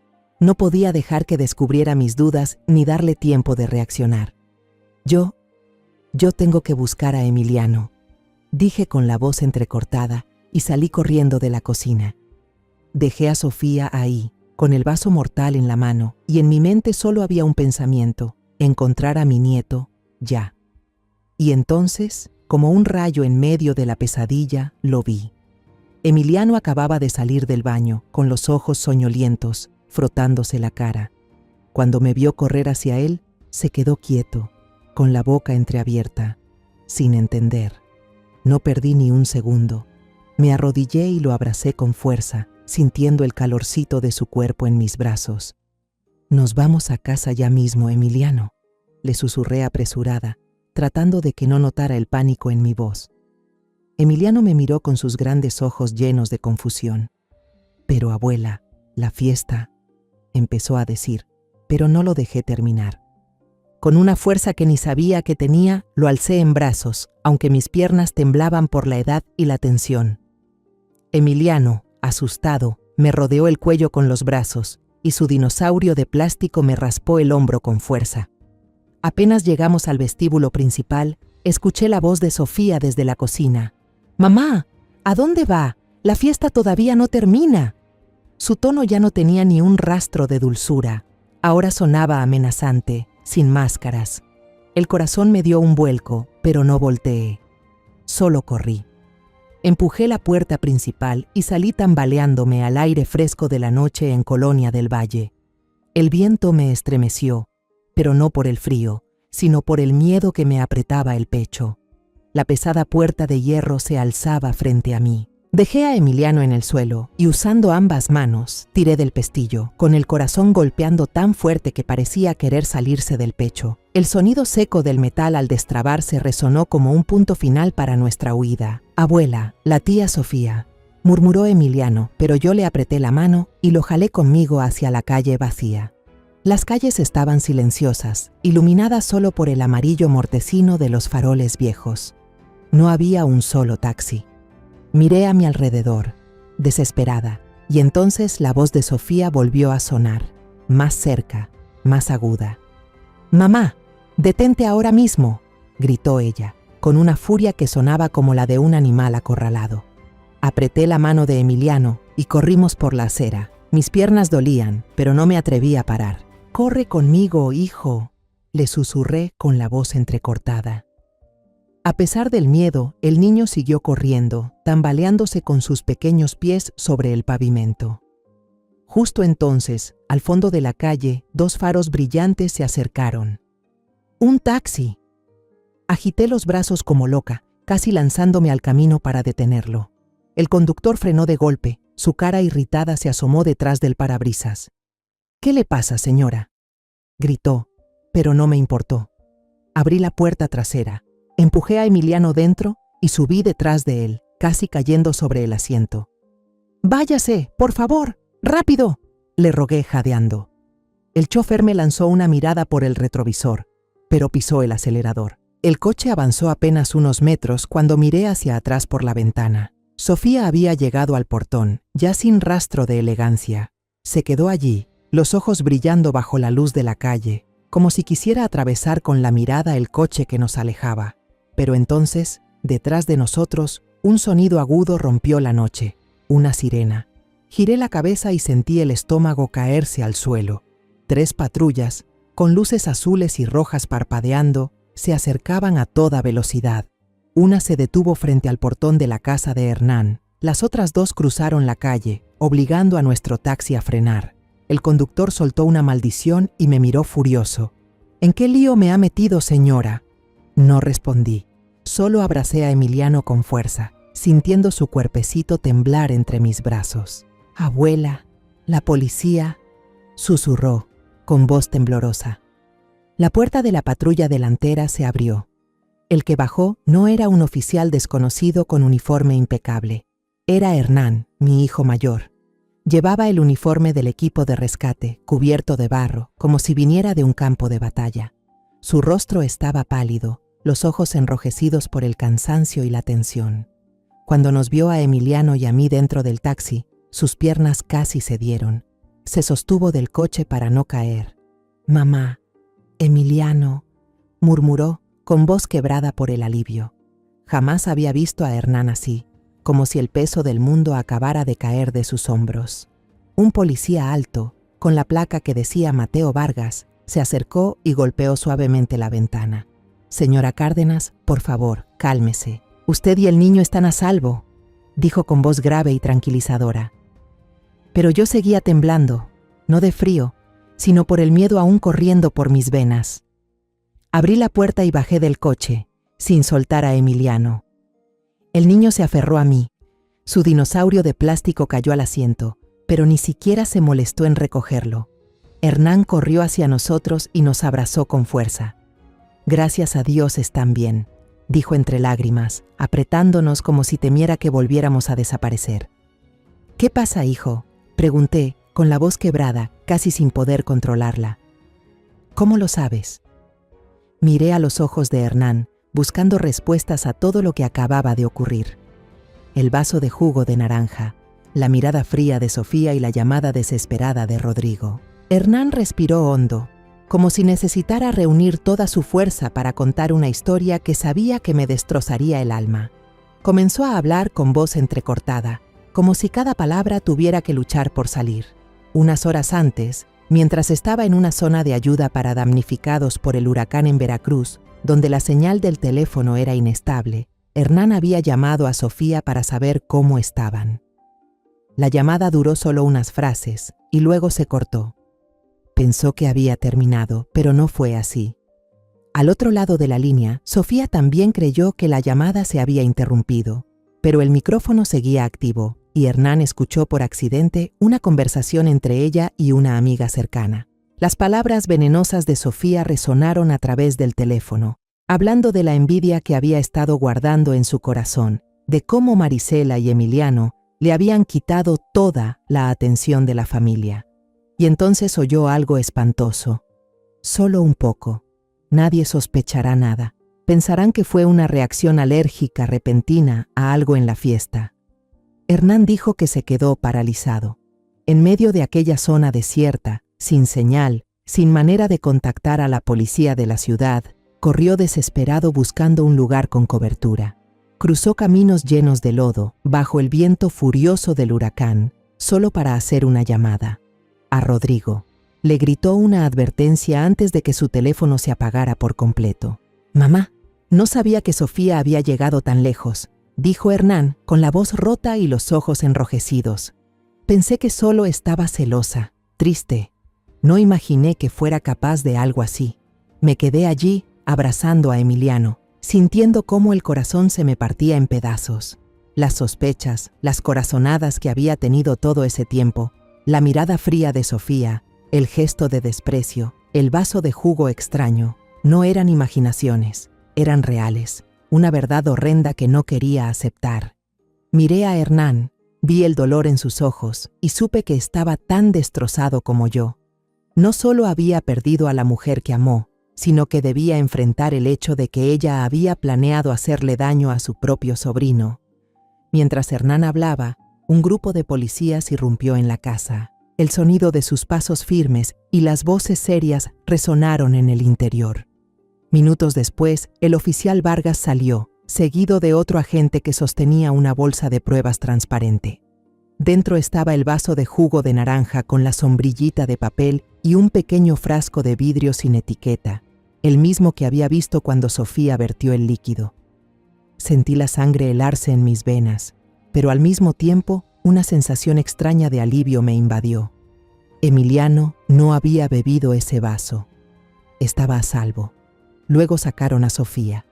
No podía dejar que descubriera mis dudas ni darle tiempo de reaccionar. Yo tengo que buscar a Emiliano, dije con la voz entrecortada y salí corriendo de la cocina. Dejé a Sofía ahí, con el vaso mortal en la mano, y en mi mente solo había un pensamiento: encontrar a mi nieto, ya. Y entonces, como un rayo en medio de la pesadilla, lo vi. Emiliano acababa de salir del baño, con los ojos soñolientos, frotándose la cara. Cuando me vio correr hacia él, se quedó quieto, con la boca entreabierta, sin entender. No perdí ni un segundo. Me arrodillé y lo abracé con fuerza, sintiendo el calorcito de su cuerpo en mis brazos. «Nos vamos a casa ya mismo, Emiliano», le susurré apresurada, tratando de que no notara el pánico en mi voz. Emiliano me miró con sus grandes ojos llenos de confusión. «Pero abuela, la fiesta», empezó a decir, pero no lo dejé terminar. Con una fuerza que ni sabía que tenía, lo alcé en brazos, aunque mis piernas temblaban por la edad y la tensión. Emiliano, asustado, me rodeó el cuello con los brazos, y su dinosaurio de plástico me raspó el hombro con fuerza. Apenas llegamos al vestíbulo principal, escuché la voz de Sofía desde la cocina. «Mamá, ¿a dónde va? La fiesta todavía no termina». Su tono ya no tenía ni un rastro de dulzura. Ahora sonaba amenazante, sin máscaras. El corazón me dio un vuelco, pero no volteé. Solo corrí. Empujé la puerta principal y salí tambaleándome al aire fresco de la noche en Colonia del Valle. El viento me estremeció, pero no por el frío, sino por el miedo que me apretaba el pecho. La pesada puerta de hierro se alzaba frente a mí. Dejé a Emiliano en el suelo y usando ambas manos, tiré del pestillo, con el corazón golpeando tan fuerte que parecía querer salirse del pecho. El sonido seco del metal al destrabarse resonó como un punto final para nuestra huida. «Abuela, la tía Sofía», murmuró Emiliano, pero yo le apreté la mano y lo jalé conmigo hacia la calle vacía. Las calles estaban silenciosas, iluminadas solo por el amarillo mortecino de los faroles viejos. No había un solo taxi. Miré a mi alrededor, desesperada, y entonces la voz de Sofía volvió a sonar, más cerca, más aguda. «Mamá, detente ahora mismo», gritó ella, con una furia que sonaba como la de un animal acorralado. Apreté la mano de Emiliano y corrimos por la acera. Mis piernas dolían, pero no me atreví a parar. «Corre conmigo, hijo», le susurré con la voz entrecortada. A pesar del miedo, el niño siguió corriendo, tambaleándose con sus pequeños pies sobre el pavimento. Justo entonces, al fondo de la calle, dos faros brillantes se acercaron. «¡Un taxi!». Agité los brazos como loca, casi lanzándome al camino para detenerlo. El conductor frenó de golpe, su cara irritada se asomó detrás del parabrisas. «¿Qué le pasa, señora?», gritó, pero no me importó. Abrí la puerta trasera. Empujé a Emiliano dentro y subí detrás de él, casi cayendo sobre el asiento. «Váyase, por favor, rápido», le rogué jadeando. El chófer me lanzó una mirada por el retrovisor, pero pisó el acelerador. El coche avanzó apenas unos metros cuando miré hacia atrás por la ventana. Sofía había llegado al portón, ya sin rastro de elegancia. Se quedó allí, los ojos brillando bajo la luz de la calle, como si quisiera atravesar con la mirada el coche que nos alejaba. Pero entonces, detrás de nosotros, un sonido agudo rompió la noche, una sirena. Giré la cabeza y sentí el estómago caerse al suelo. 3 patrullas, con luces azules y rojas parpadeando, se acercaban a toda velocidad. Una se detuvo frente al portón de la casa de Hernán. Las otras 2 cruzaron la calle, obligando a nuestro taxi a frenar. El conductor soltó una maldición y me miró furioso. «¿En qué lío me ha metido, señora?». No respondí, solo abracé a Emiliano con fuerza, sintiendo su cuerpecito temblar entre mis brazos. «Abuela, la policía», susurró, con voz temblorosa. La puerta de la patrulla delantera se abrió. El que bajó no era un oficial desconocido con uniforme impecable. Era Hernán, mi hijo mayor. Llevaba el uniforme del equipo de rescate, cubierto de barro, como si viniera de un campo de batalla. Su rostro estaba pálido, los ojos enrojecidos por el cansancio y la tensión. Cuando nos vio a Emiliano y a mí dentro del taxi, sus piernas casi cedieron. Se sostuvo del coche para no caer. «Mamá, Emiliano», murmuró, con voz quebrada por el alivio. Jamás había visto a Hernán así, como si el peso del mundo acabara de caer de sus hombros. Un policía alto, con la placa que decía Mateo Vargas, se acercó y golpeó suavemente la ventana. «Señora Cárdenas, por favor, cálmese. Usted y el niño están a salvo», dijo con voz grave y tranquilizadora. Pero yo seguía temblando, no de frío, sino por el miedo aún corriendo por mis venas. Abrí la puerta y bajé del coche, sin soltar a Emiliano. El niño se aferró a mí. Su dinosaurio de plástico cayó al asiento, pero ni siquiera se molestó en recogerlo. Hernán corrió hacia nosotros y nos abrazó con fuerza. «Gracias a Dios están bien», dijo entre lágrimas, apretándonos como si temiera que volviéramos a desaparecer. «¿Qué pasa, hijo?», pregunté, con la voz quebrada, casi sin poder controlarla. «¿Cómo lo sabes?». Miré a los ojos de Hernán, buscando respuestas a todo lo que acababa de ocurrir. El vaso de jugo de naranja, la mirada fría de Sofía y la llamada desesperada de Rodrigo. Hernán respiró hondo, como si necesitara reunir toda su fuerza para contar una historia que sabía que me destrozaría el alma. Comenzó a hablar con voz entrecortada, como si cada palabra tuviera que luchar por salir. Unas horas antes, mientras estaba en una zona de ayuda para damnificados por el huracán en Veracruz, donde la señal del teléfono era inestable, Hernán había llamado a Sofía para saber cómo estaban. La llamada duró solo unas frases y luego se cortó. Pensó que había terminado, pero no fue así. Al otro lado de la línea, Sofía también creyó que la llamada se había interrumpido, pero el micrófono seguía activo y Hernán escuchó por accidente una conversación entre ella y una amiga cercana. Las palabras venenosas de Sofía resonaron a través del teléfono, hablando de la envidia que había estado guardando en su corazón, de cómo Marisela y Emiliano le habían quitado toda la atención de la familia. Y entonces oyó algo espantoso. «Solo un poco. Nadie sospechará nada. Pensarán que fue una reacción alérgica repentina a algo en la fiesta». Hernán dijo que se quedó paralizado. En medio de aquella zona desierta, sin señal, sin manera de contactar a la policía de la ciudad, corrió desesperado buscando un lugar con cobertura. Cruzó caminos llenos de lodo, bajo el viento furioso del huracán, solo para hacer una llamada. A Rodrigo. Le gritó una advertencia antes de que su teléfono se apagara por completo. «Mamá, no sabía que Sofía había llegado tan lejos», dijo Hernán, con la voz rota y los ojos enrojecidos. «Pensé que solo estaba celosa, triste. No imaginé que fuera capaz de algo así». Me quedé allí, abrazando a Emiliano, sintiendo cómo el corazón se me partía en pedazos. Las sospechas, las corazonadas que había tenido todo ese tiempo, la mirada fría de Sofía, el gesto de desprecio, el vaso de jugo extraño, no eran imaginaciones, eran reales, una verdad horrenda que no quería aceptar. Miré a Hernán, vi el dolor en sus ojos y supe que estaba tan destrozado como yo. No solo había perdido a la mujer que amó, sino que debía enfrentar el hecho de que ella había planeado hacerle daño a su propio sobrino. Mientras Hernán hablaba, un grupo de policías irrumpió en la casa. El sonido de sus pasos firmes y las voces serias resonaron en el interior. Minutos después, el oficial Vargas salió, seguido de otro agente que sostenía una bolsa de pruebas transparente. Dentro estaba el vaso de jugo de naranja con la sombrillita de papel y un pequeño frasco de vidrio sin etiqueta, el mismo que había visto cuando Sofía vertió el líquido. Sentí la sangre helarse en mis venas, pero al mismo tiempo una sensación extraña de alivio me invadió. Emiliano no había bebido ese vaso. Estaba a salvo. Luego sacaron a Sofía.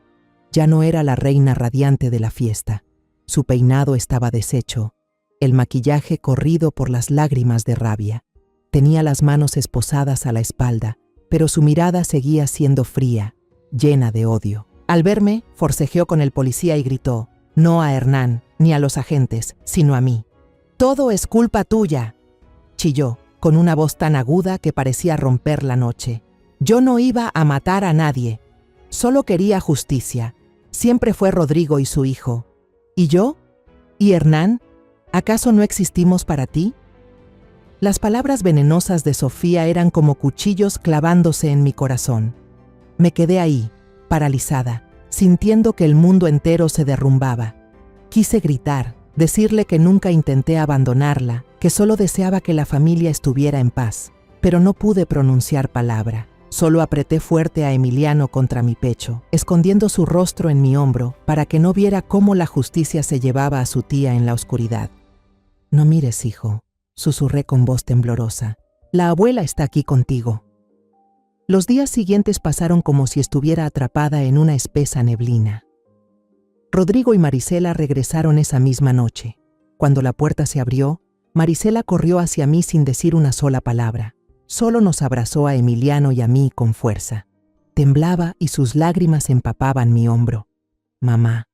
Ya no era la reina radiante de la fiesta. Su peinado estaba deshecho, el maquillaje corrido por las lágrimas de rabia. Tenía las manos esposadas a la espalda, pero su mirada seguía siendo fría, llena de odio. Al verme, forcejeó con el policía y gritó, no a Hernán, ni a los agentes, sino a mí. «Todo es culpa tuya», chilló, con una voz tan aguda que parecía romper la noche. «Yo no iba a matar a nadie. Solo quería justicia. Siempre fue Rodrigo y su hijo. ¿Y yo? ¿Y Hernán? ¿Acaso no existimos para ti?» Las palabras venenosas de Sofía eran como cuchillos clavándose en mi corazón. Me quedé ahí, paralizada, sintiendo que el mundo entero se derrumbaba. Quise gritar, decirle que nunca intenté abandonarla, que solo deseaba que la familia estuviera en paz, pero no pude pronunciar palabra. Solo apreté fuerte a Emiliano contra mi pecho, escondiendo su rostro en mi hombro para que no viera cómo la justicia se llevaba a su tía en la oscuridad. «No mires, hijo», susurré con voz temblorosa. «La abuela está aquí contigo». Los días siguientes pasaron como si estuviera atrapada en una espesa neblina. Rodrigo y Marisela regresaron esa misma noche. Cuando la puerta se abrió, Marisela corrió hacia mí sin decir una sola palabra. Solo nos abrazó a Emiliano y a mí con fuerza. Temblaba y sus lágrimas empapaban mi hombro. «Mamá,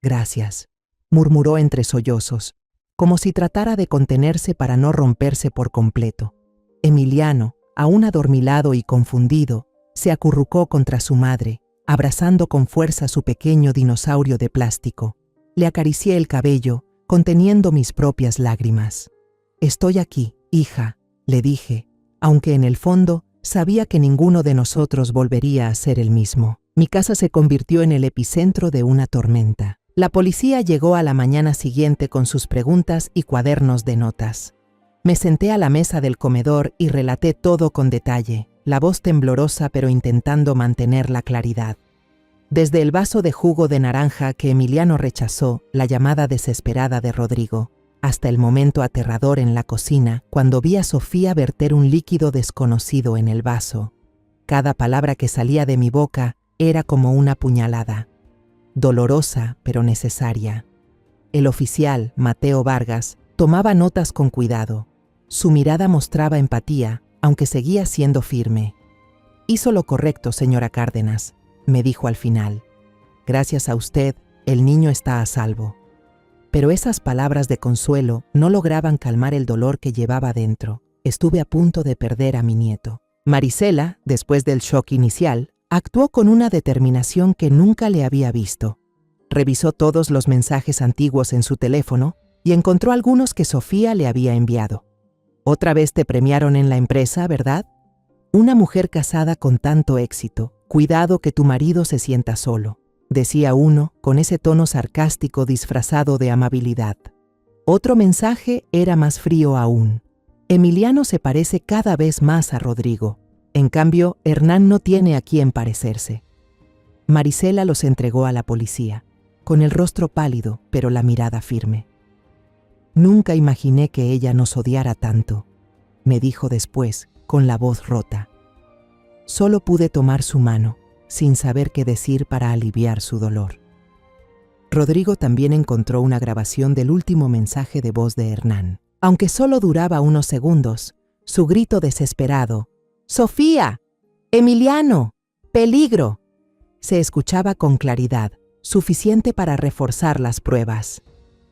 gracias», murmuró entre sollozos, como si tratara de contenerse para no romperse por completo. Emiliano, aún adormilado y confundido, se acurrucó contra su madre, abrazando con fuerza su pequeño dinosaurio de plástico. Le acaricié el cabello, conteniendo mis propias lágrimas. «Estoy aquí, hija», le dije, aunque en el fondo sabía que ninguno de nosotros volvería a ser el mismo. Mi casa se convirtió en el epicentro de una tormenta. La policía llegó a la mañana siguiente con sus preguntas y cuadernos de notas. Me senté a la mesa del comedor y relaté todo con detalle, la voz temblorosa pero intentando mantener la claridad. Desde el vaso de jugo de naranja que Emiliano rechazó, la llamada desesperada de Rodrigo, hasta el momento aterrador en la cocina cuando vi a Sofía verter un líquido desconocido en el vaso. Cada palabra que salía de mi boca era como una puñalada. Dolorosa, pero necesaria. El oficial, Mateo Vargas, tomaba notas con cuidado. Su mirada mostraba empatía, aunque seguía siendo firme. «Hizo lo correcto, señora Cárdenas», me dijo al final. «Gracias a usted, el niño está a salvo». Pero esas palabras de consuelo no lograban calmar el dolor que llevaba dentro. Estuve a punto de perder a mi nieto. Marisela, después del shock inicial, actuó con una determinación que nunca le había visto. Revisó todos los mensajes antiguos en su teléfono y encontró algunos que Sofía le había enviado. «Otra vez te premiaron en la empresa, ¿verdad? Una mujer casada con tanto éxito. Cuidado que tu marido se sienta solo», decía uno con ese tono sarcástico disfrazado de amabilidad. Otro mensaje era más frío aún. «Emiliano se parece cada vez más a Rodrigo. En cambio, Hernán no tiene a quién parecerse». Marisela los entregó a la policía, con el rostro pálido, pero la mirada firme. «Nunca imaginé que ella nos odiara tanto», me dijo después, con la voz rota. Solo pude tomar su mano, sin saber qué decir para aliviar su dolor. Rodrigo también encontró una grabación del último mensaje de voz de Hernán. Aunque solo duraba unos segundos, su grito desesperado, «¡Sofía! ¡Emiliano! ¡Peligro!», se escuchaba con claridad, suficiente para reforzar las pruebas.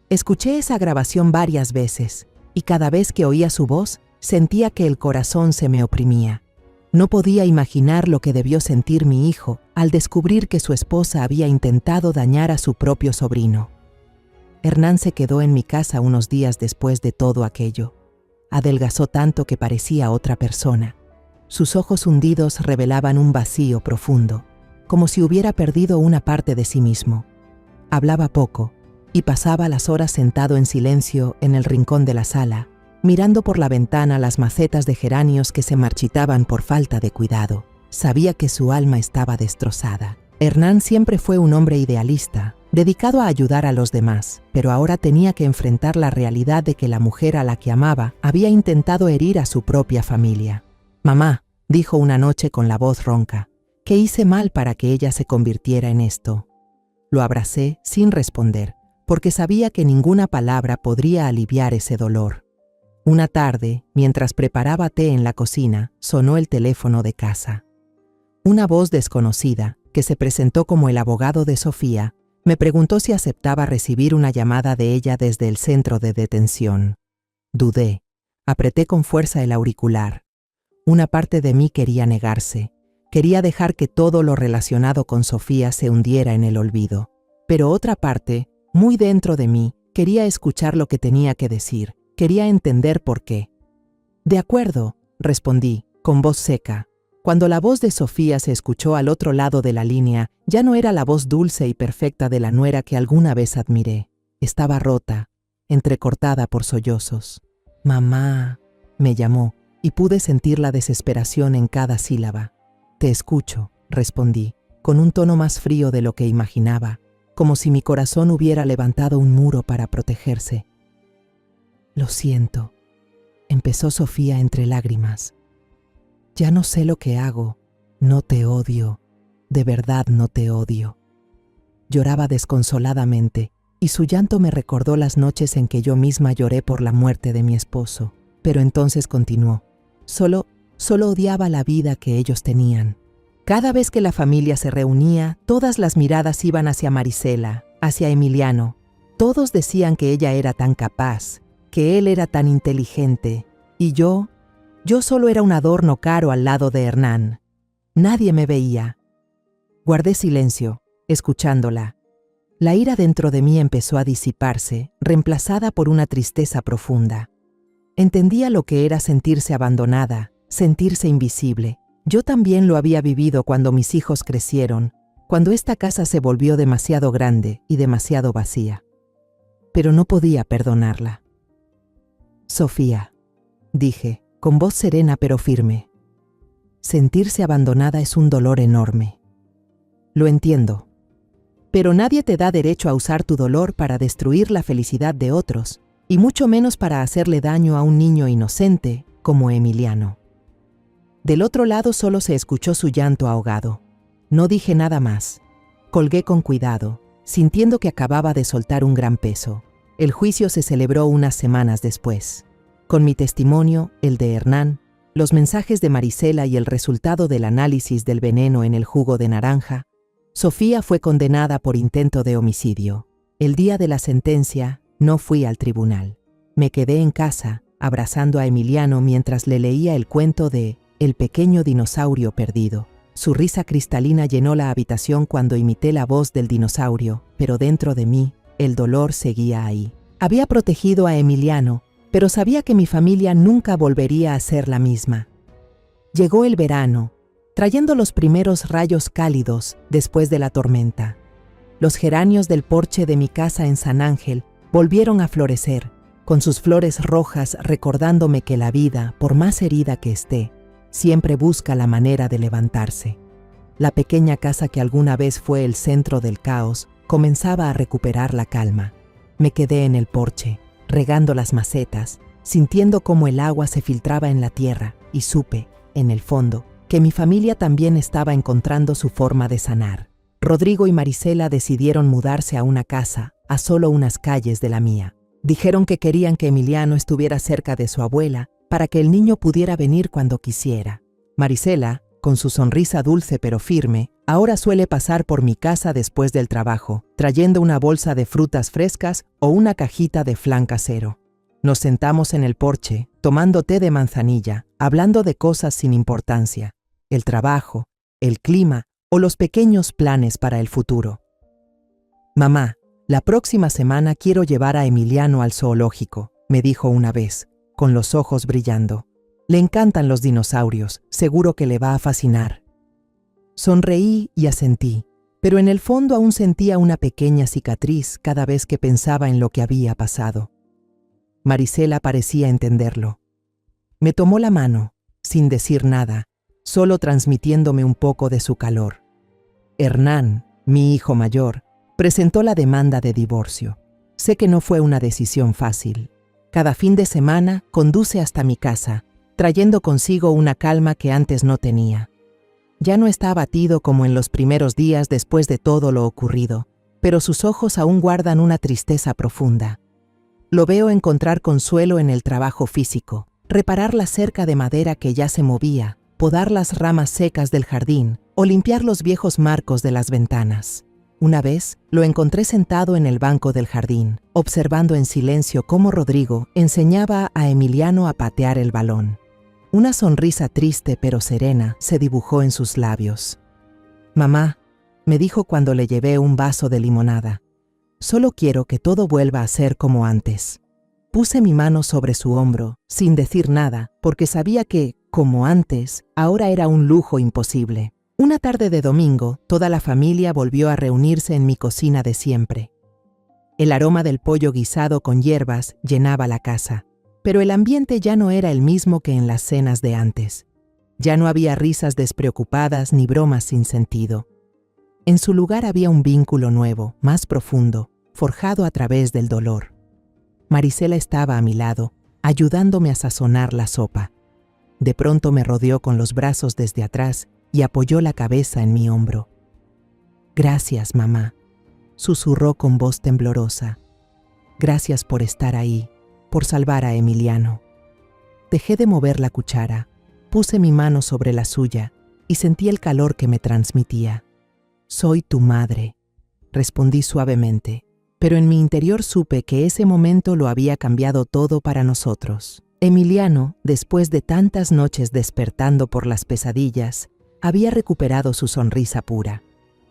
Escuché esa grabación varias veces, y cada vez que oía su voz, sentía que el corazón se me oprimía. No podía imaginar lo que debió sentir mi hijo al descubrir que su esposa había intentado dañar a su propio sobrino. Hernán se quedó en mi casa unos días después de todo aquello. Adelgazó tanto que parecía otra persona. Sus ojos hundidos revelaban un vacío profundo, como si hubiera perdido una parte de sí mismo. Hablaba poco y pasaba las horas sentado en silencio en el rincón de la sala, mirando por la ventana las macetas de geranios que se marchitaban por falta de cuidado. Sabía que su alma estaba destrozada. Hernán siempre fue un hombre idealista, dedicado a ayudar a los demás, pero ahora tenía que enfrentar la realidad de que la mujer a la que amaba había intentado herir a su propia familia. «Mamá», dijo una noche con la voz ronca, «¿qué hice mal para que ella se convirtiera en esto?». Lo abracé sin responder, porque sabía que ninguna palabra podría aliviar ese dolor. Una tarde, mientras preparaba té en la cocina, sonó el teléfono de casa. Una voz desconocida, que se presentó como el abogado de Sofía, me preguntó si aceptaba recibir una llamada de ella desde el centro de detención. Dudé. Apreté con fuerza el auricular. Una parte de mí quería negarse. Quería dejar que todo lo relacionado con Sofía se hundiera en el olvido. Pero otra parte, muy dentro de mí, quería escuchar lo que tenía que decir. Quería entender por qué. De acuerdo, respondí, con voz seca. Cuando la voz de Sofía se escuchó al otro lado de la línea, ya no era la voz dulce y perfecta de la nuera que alguna vez admiré. Estaba rota, entrecortada por sollozos. «Mamá», me llamó, y pude sentir la desesperación en cada sílaba. «Te escucho», respondí, con un tono más frío de lo que imaginaba, como si mi corazón hubiera levantado un muro para protegerse. «Lo siento», empezó Sofía entre lágrimas. «Ya no sé lo que hago. No te odio. De verdad no te odio». Lloraba desconsoladamente, y su llanto me recordó las noches en que yo misma lloré por la muerte de mi esposo. Pero entonces continuó. Solo odiaba la vida que ellos tenían. Cada vez que la familia se reunía, todas las miradas iban hacia Marisela, hacia Emiliano. Todos decían que ella era tan capaz, que él era tan inteligente, y yo solo era un adorno caro al lado de Hernán. Nadie me veía. Guardé silencio, escuchándola. La ira dentro de mí empezó a disiparse, reemplazada por una tristeza profunda. Entendía lo que era sentirse abandonada, sentirse invisible. Yo también lo había vivido cuando mis hijos crecieron, cuando esta casa se volvió demasiado grande y demasiado vacía. Pero no podía perdonarla. «Sofía», dije, con voz serena pero firme. «Sentirse abandonada es un dolor enorme. Lo entiendo. Pero nadie te da derecho a usar tu dolor para destruir la felicidad de otros, y mucho menos para hacerle daño a un niño inocente como Emiliano». Del otro lado solo se escuchó su llanto ahogado. No dije nada más. Colgué con cuidado, sintiendo que acababa de soltar un gran peso. El juicio se celebró unas semanas después. Con mi testimonio, el de Hernán, los mensajes de Marisela y el resultado del análisis del veneno en el jugo de naranja, Sofía fue condenada por intento de homicidio. El día de la sentencia, no fui al tribunal. Me quedé en casa, abrazando a Emiliano mientras le leía el cuento de El pequeño dinosaurio perdido. Su risa cristalina llenó la habitación cuando imité la voz del dinosaurio, pero dentro de mí, el dolor seguía ahí. Había protegido a Emiliano, pero sabía que mi familia nunca volvería a ser la misma. Llegó el verano, trayendo los primeros rayos cálidos después de la tormenta. Los geranios del porche de mi casa en San Ángel volvieron a florecer, con sus flores rojas recordándome que la vida, por más herida que esté, siempre busca la manera de levantarse. La pequeña casa que alguna vez fue el centro del caos comenzaba a recuperar la calma. Me quedé en el porche, regando las macetas, sintiendo cómo el agua se filtraba en la tierra, y supe, en el fondo, que mi familia también estaba encontrando su forma de sanar. Rodrigo y Marisela decidieron mudarse a una casa a solo unas calles de la mía. Dijeron que querían que Emiliano estuviera cerca de su abuela para que el niño pudiera venir cuando quisiera. Marisela, con su sonrisa dulce pero firme, ahora suele pasar por mi casa después del trabajo, trayendo una bolsa de frutas frescas o una cajita de flan casero. Nos sentamos en el porche, tomando té de manzanilla, hablando de cosas sin importancia, el trabajo, el clima o los pequeños planes para el futuro. «Mamá, la próxima semana quiero llevar a Emiliano al zoológico», me dijo una vez, con los ojos brillando. «Le encantan los dinosaurios, seguro que le va a fascinar». Sonreí y asentí, pero en el fondo aún sentía una pequeña cicatriz cada vez que pensaba en lo que había pasado. Marisela parecía entenderlo. Me tomó la mano, sin decir nada, solo transmitiéndome un poco de su calor. Hernán, mi hijo mayor, presentó la demanda de divorcio. Sé que no fue una decisión fácil. Cada fin de semana conduce hasta mi casa, trayendo consigo una calma que antes no tenía. Ya no está abatido como en los primeros días después de todo lo ocurrido, pero sus ojos aún guardan una tristeza profunda. Lo veo encontrar consuelo en el trabajo físico, reparar la cerca de madera que ya se movía, podar las ramas secas del jardín o limpiar los viejos marcos de las ventanas. Una vez lo encontré sentado en el banco del jardín, observando en silencio cómo Rodrigo enseñaba a Emiliano a patear el balón. Una sonrisa triste pero serena se dibujó en sus labios. «Mamá», me dijo cuando le llevé un vaso de limonada, «solo quiero que todo vuelva a ser como antes». Puse mi mano sobre su hombro, sin decir nada, porque sabía que, como antes, ahora era un lujo imposible. Una tarde de domingo, toda la familia volvió a reunirse en mi cocina de siempre. El aroma del pollo guisado con hierbas llenaba la casa, pero el ambiente ya no era el mismo que en las cenas de antes. Ya no había risas despreocupadas ni bromas sin sentido. En su lugar había un vínculo nuevo, más profundo, forjado a través del dolor. Marisela estaba a mi lado, ayudándome a sazonar la sopa. De pronto me rodeó con los brazos desde atrás y apoyó la cabeza en mi hombro. «Gracias, mamá», susurró con voz temblorosa. «Gracias por estar ahí, por salvar a Emiliano». Dejé de mover la cuchara, puse mi mano sobre la suya y sentí el calor que me transmitía. «Soy tu madre», respondí suavemente, pero en mi interior supe que ese momento lo había cambiado todo para nosotros. Emiliano, después de tantas noches despertando por las pesadillas, había recuperado su sonrisa pura.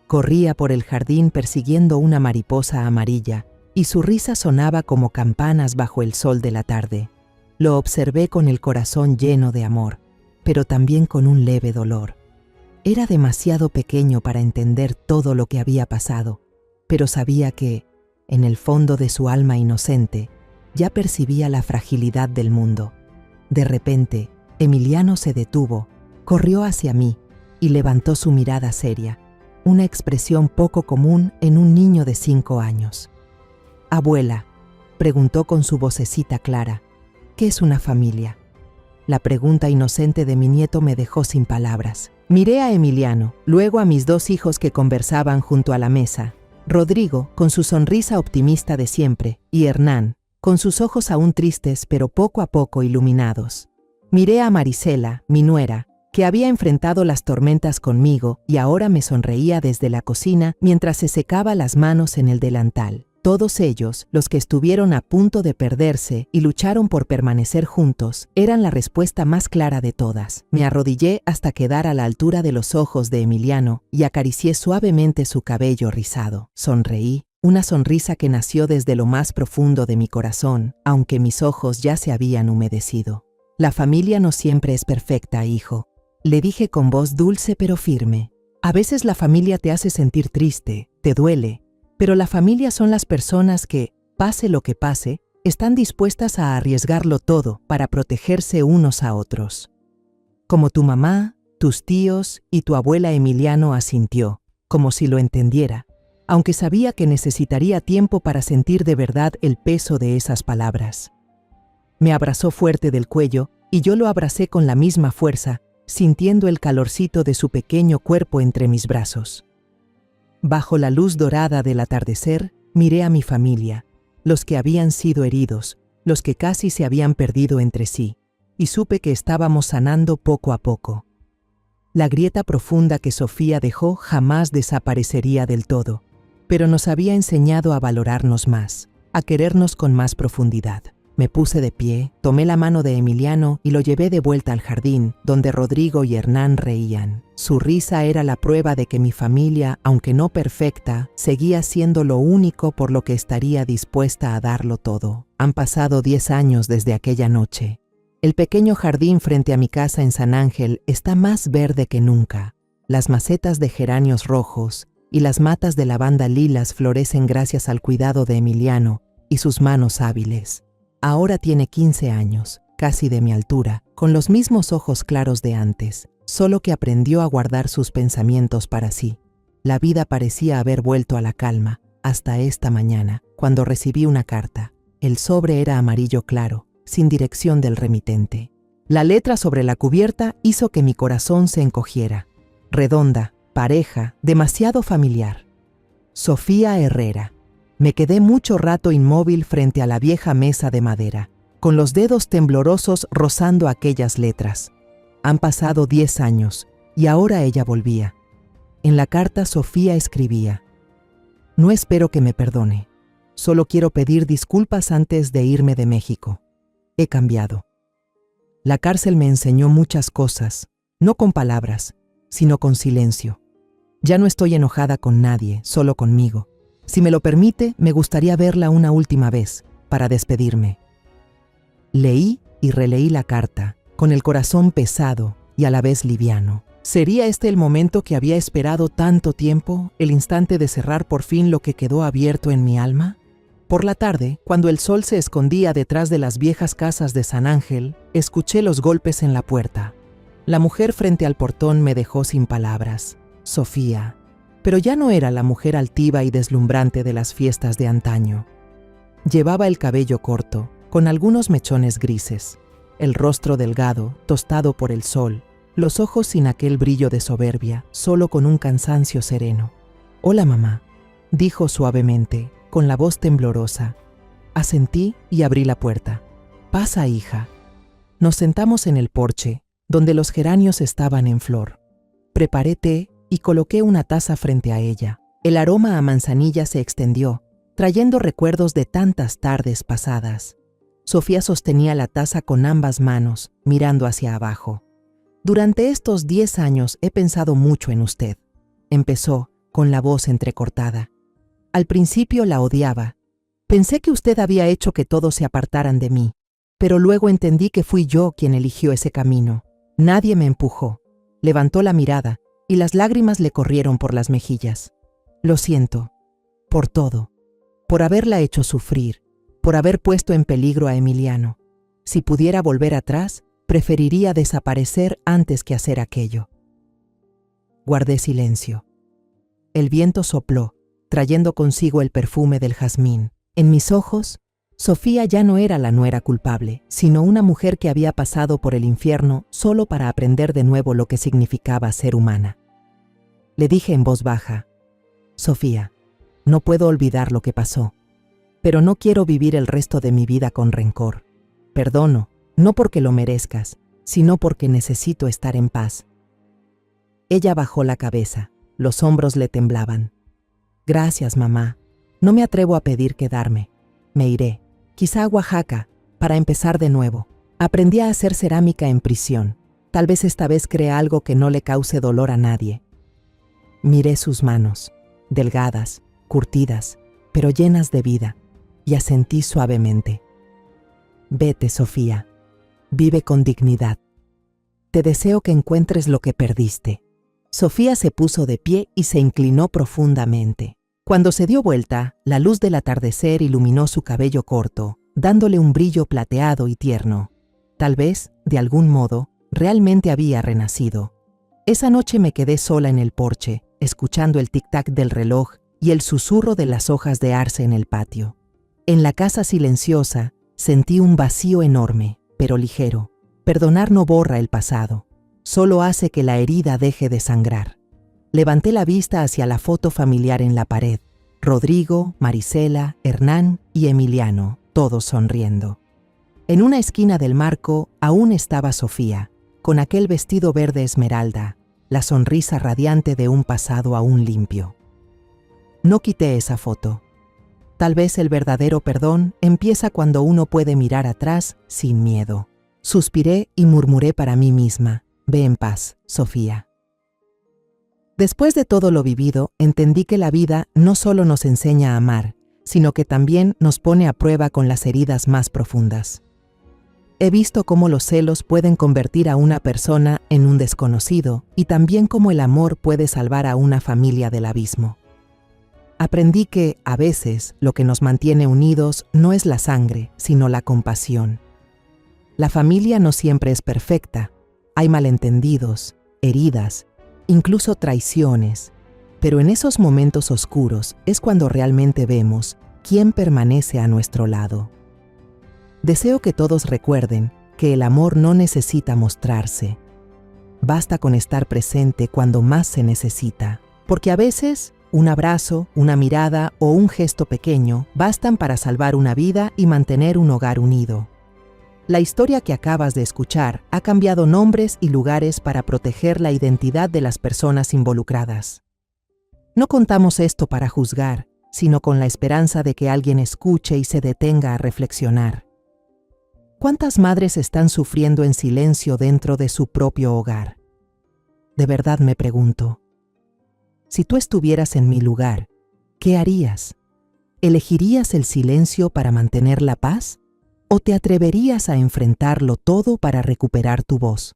Corría por el jardín persiguiendo una mariposa amarilla, y su risa sonaba como campanas bajo el sol de la tarde. Lo observé con el corazón lleno de amor, pero también con un leve dolor. Era demasiado pequeño para entender todo lo que había pasado, pero sabía que, en el fondo de su alma inocente, ya percibía la fragilidad del mundo. De repente, Emiliano se detuvo, corrió hacia mí y levantó su mirada seria, una expresión poco común en un niño de 5 años. «Abuela», preguntó con su vocecita clara, «¿qué es una familia?». La pregunta inocente de mi nieto me dejó sin palabras. Miré a Emiliano, luego a mis 2 hijos que conversaban junto a la mesa. Rodrigo, con su sonrisa optimista de siempre, y Hernán, con sus ojos aún tristes pero poco a poco iluminados. Miré a Marisela, mi nuera, que había enfrentado las tormentas conmigo y ahora me sonreía desde la cocina mientras se secaba las manos en el delantal. Todos ellos, los que estuvieron a punto de perderse y lucharon por permanecer juntos, eran la respuesta más clara de todas. Me arrodillé hasta quedar a la altura de los ojos de Emiliano y acaricié suavemente su cabello rizado. Sonreí, una sonrisa que nació desde lo más profundo de mi corazón, aunque mis ojos ya se habían humedecido. «La familia no siempre es perfecta, hijo», le dije con voz dulce pero firme. «A veces la familia te hace sentir triste, te duele, pero la familia son las personas que, pase lo que pase, están dispuestas a arriesgarlo todo para protegerse unos a otros». Como tu mamá, tus tíos y tu abuela Emiliano asintió, como si lo entendiera, aunque sabía que necesitaría tiempo para sentir de verdad el peso de esas palabras. Me abrazó fuerte del cuello y yo lo abracé con la misma fuerza, sintiendo el calorcito de su pequeño cuerpo entre mis brazos. Bajo la luz dorada del atardecer, miré a mi familia, los que habían sido heridos, los que casi se habían perdido entre sí, y supe que estábamos sanando poco a poco. La grieta profunda que Sofía dejó jamás desaparecería del todo, pero nos había enseñado a valorarnos más, a querernos con más profundidad. Me puse de pie, tomé la mano de Emiliano y lo llevé de vuelta al jardín, donde Rodrigo y Hernán reían. Su risa era la prueba de que mi familia, aunque no perfecta, seguía siendo lo único por lo que estaría dispuesta a darlo todo. Han pasado 10 años desde aquella noche. El pequeño jardín frente a mi casa en San Ángel está más verde que nunca. Las macetas de geranios rojos y las matas de lavanda lilas florecen gracias al cuidado de Emiliano y sus manos hábiles. Ahora tiene 15 años, casi de mi altura, con los mismos ojos claros de antes, solo que aprendió a guardar sus pensamientos para sí. La vida parecía haber vuelto a la calma, hasta esta mañana, cuando recibí una carta. El sobre era amarillo claro, sin dirección del remitente. La letra sobre la cubierta hizo que mi corazón se encogiera. Redonda, pareja, demasiado familiar. Sofía Herrera. Me quedé mucho rato inmóvil frente a la vieja mesa de madera, con los dedos temblorosos rozando aquellas letras. Han pasado 10 años, y ahora ella volvía. En la carta Sofía escribía: «No espero que me perdone. Solo quiero pedir disculpas antes de irme de México. He cambiado. La cárcel me enseñó muchas cosas, no con palabras, sino con silencio. Ya no estoy enojada con nadie, solo conmigo. Si me lo permite, me gustaría verla una última vez, para despedirme. Leí y releí la carta, con el corazón pesado y a la vez liviano. ¿Sería este el momento que había esperado tanto tiempo, el instante de cerrar por fin lo que quedó abierto en mi alma? Por la tarde, cuando el sol se escondía detrás de las viejas casas de San Ángel, escuché los golpes en la puerta. La mujer frente al portón me dejó sin palabras. Sofía. Pero ya no era la mujer altiva y deslumbrante de las fiestas de antaño. Llevaba el cabello corto, con algunos mechones grises, el rostro delgado, tostado por el sol, los ojos sin aquel brillo de soberbia, solo con un cansancio sereno. «Hola, mamá», dijo suavemente, con la voz temblorosa. Asentí y abrí la puerta. «Pasa, hija». Nos sentamos en el porche, donde los geranios estaban en flor. Preparé té y coloqué una taza frente a ella. El aroma a manzanilla se extendió, trayendo recuerdos de tantas tardes pasadas. Sofía sostenía la taza con ambas manos, mirando hacia abajo. «Durante estos 10 años he pensado mucho en usted», empezó, con la voz entrecortada. «Al principio la odiaba. Pensé que usted había hecho que todos se apartaran de mí, pero luego entendí que fui yo quien eligió ese camino. Nadie me empujó». Levantó la mirada y las lágrimas le corrieron por las mejillas. «Lo siento, por todo, por haberla hecho sufrir, por haber puesto en peligro a Emiliano. Si pudiera volver atrás, preferiría desaparecer antes que hacer aquello». Guardé silencio. El viento sopló, trayendo consigo el perfume del jazmín. En mis ojos, Sofía ya no era la nuera culpable, sino una mujer que había pasado por el infierno solo para aprender de nuevo lo que significaba ser humana. Le dije en voz baja: «Sofía, no puedo olvidar lo que pasó, pero no quiero vivir el resto de mi vida con rencor. Perdono, no porque lo merezcas, sino porque necesito estar en paz». Ella bajó la cabeza, los hombros le temblaban. «Gracias, mamá. No me atrevo a pedir quedarme. Me iré, quizá a Oaxaca, para empezar de nuevo. Aprendí a hacer cerámica en prisión. Tal vez esta vez crea algo que no le cause dolor a nadie». Miré sus manos, delgadas, curtidas, pero llenas de vida, y asentí suavemente. «Vete, Sofía. Vive con dignidad. Te deseo que encuentres lo que perdiste». Sofía se puso de pie y se inclinó profundamente. Cuando se dio vuelta, la luz del atardecer iluminó su cabello corto, dándole un brillo plateado y tierno. Tal vez, de algún modo, realmente había renacido. Esa noche me quedé sola en el porche, escuchando el tic-tac del reloj y el susurro de las hojas de arce en el patio. En la casa silenciosa, sentí un vacío enorme, pero ligero. Perdonar no borra el pasado, solo hace que la herida deje de sangrar. Levanté la vista hacia la foto familiar en la pared. Rodrigo, Marisela, Hernán y Emiliano, todos sonriendo. En una esquina del marco aún estaba Sofía, con aquel vestido verde esmeralda, la sonrisa radiante de un pasado aún limpio. No quité esa foto. Tal vez el verdadero perdón empieza cuando uno puede mirar atrás sin miedo. Suspiré y murmuré para mí misma: «Ve en paz, Sofía». Después de todo lo vivido, entendí que la vida no solo nos enseña a amar, sino que también nos pone a prueba con las heridas más profundas. He visto cómo los celos pueden convertir a una persona en un desconocido y también cómo el amor puede salvar a una familia del abismo. Aprendí que, a veces, lo que nos mantiene unidos no es la sangre, sino la compasión. La familia no siempre es perfecta. Hay malentendidos, heridas, incluso traiciones, pero en esos momentos oscuros es cuando realmente vemos quién permanece a nuestro lado. Deseo que todos recuerden que el amor no necesita mostrarse. Basta con estar presente cuando más se necesita, porque a veces un abrazo, una mirada o un gesto pequeño bastan para salvar una vida y mantener un hogar unido. La historia que acabas de escuchar ha cambiado nombres y lugares para proteger la identidad de las personas involucradas. No contamos esto para juzgar, sino con la esperanza de que alguien escuche y se detenga a reflexionar. ¿Cuántas madres están sufriendo en silencio dentro de su propio hogar? De verdad me pregunto. Si tú estuvieras en mi lugar, ¿qué harías? ¿Elegirías el silencio para mantener la paz? ¿O te atreverías a enfrentarlo todo para recuperar tu voz?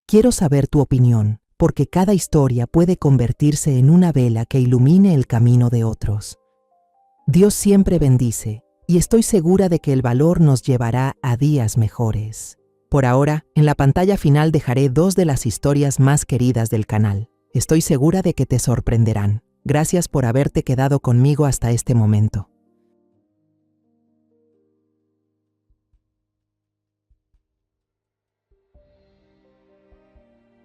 Quiero saber tu opinión, porque cada historia puede convertirse en una vela que ilumine el camino de otros. Dios siempre bendice, y estoy segura de que el valor nos llevará a días mejores. Por ahora, en la pantalla final dejaré 2 de las historias más queridas del canal. Estoy segura de que te sorprenderán. Gracias por haberte quedado conmigo hasta este momento.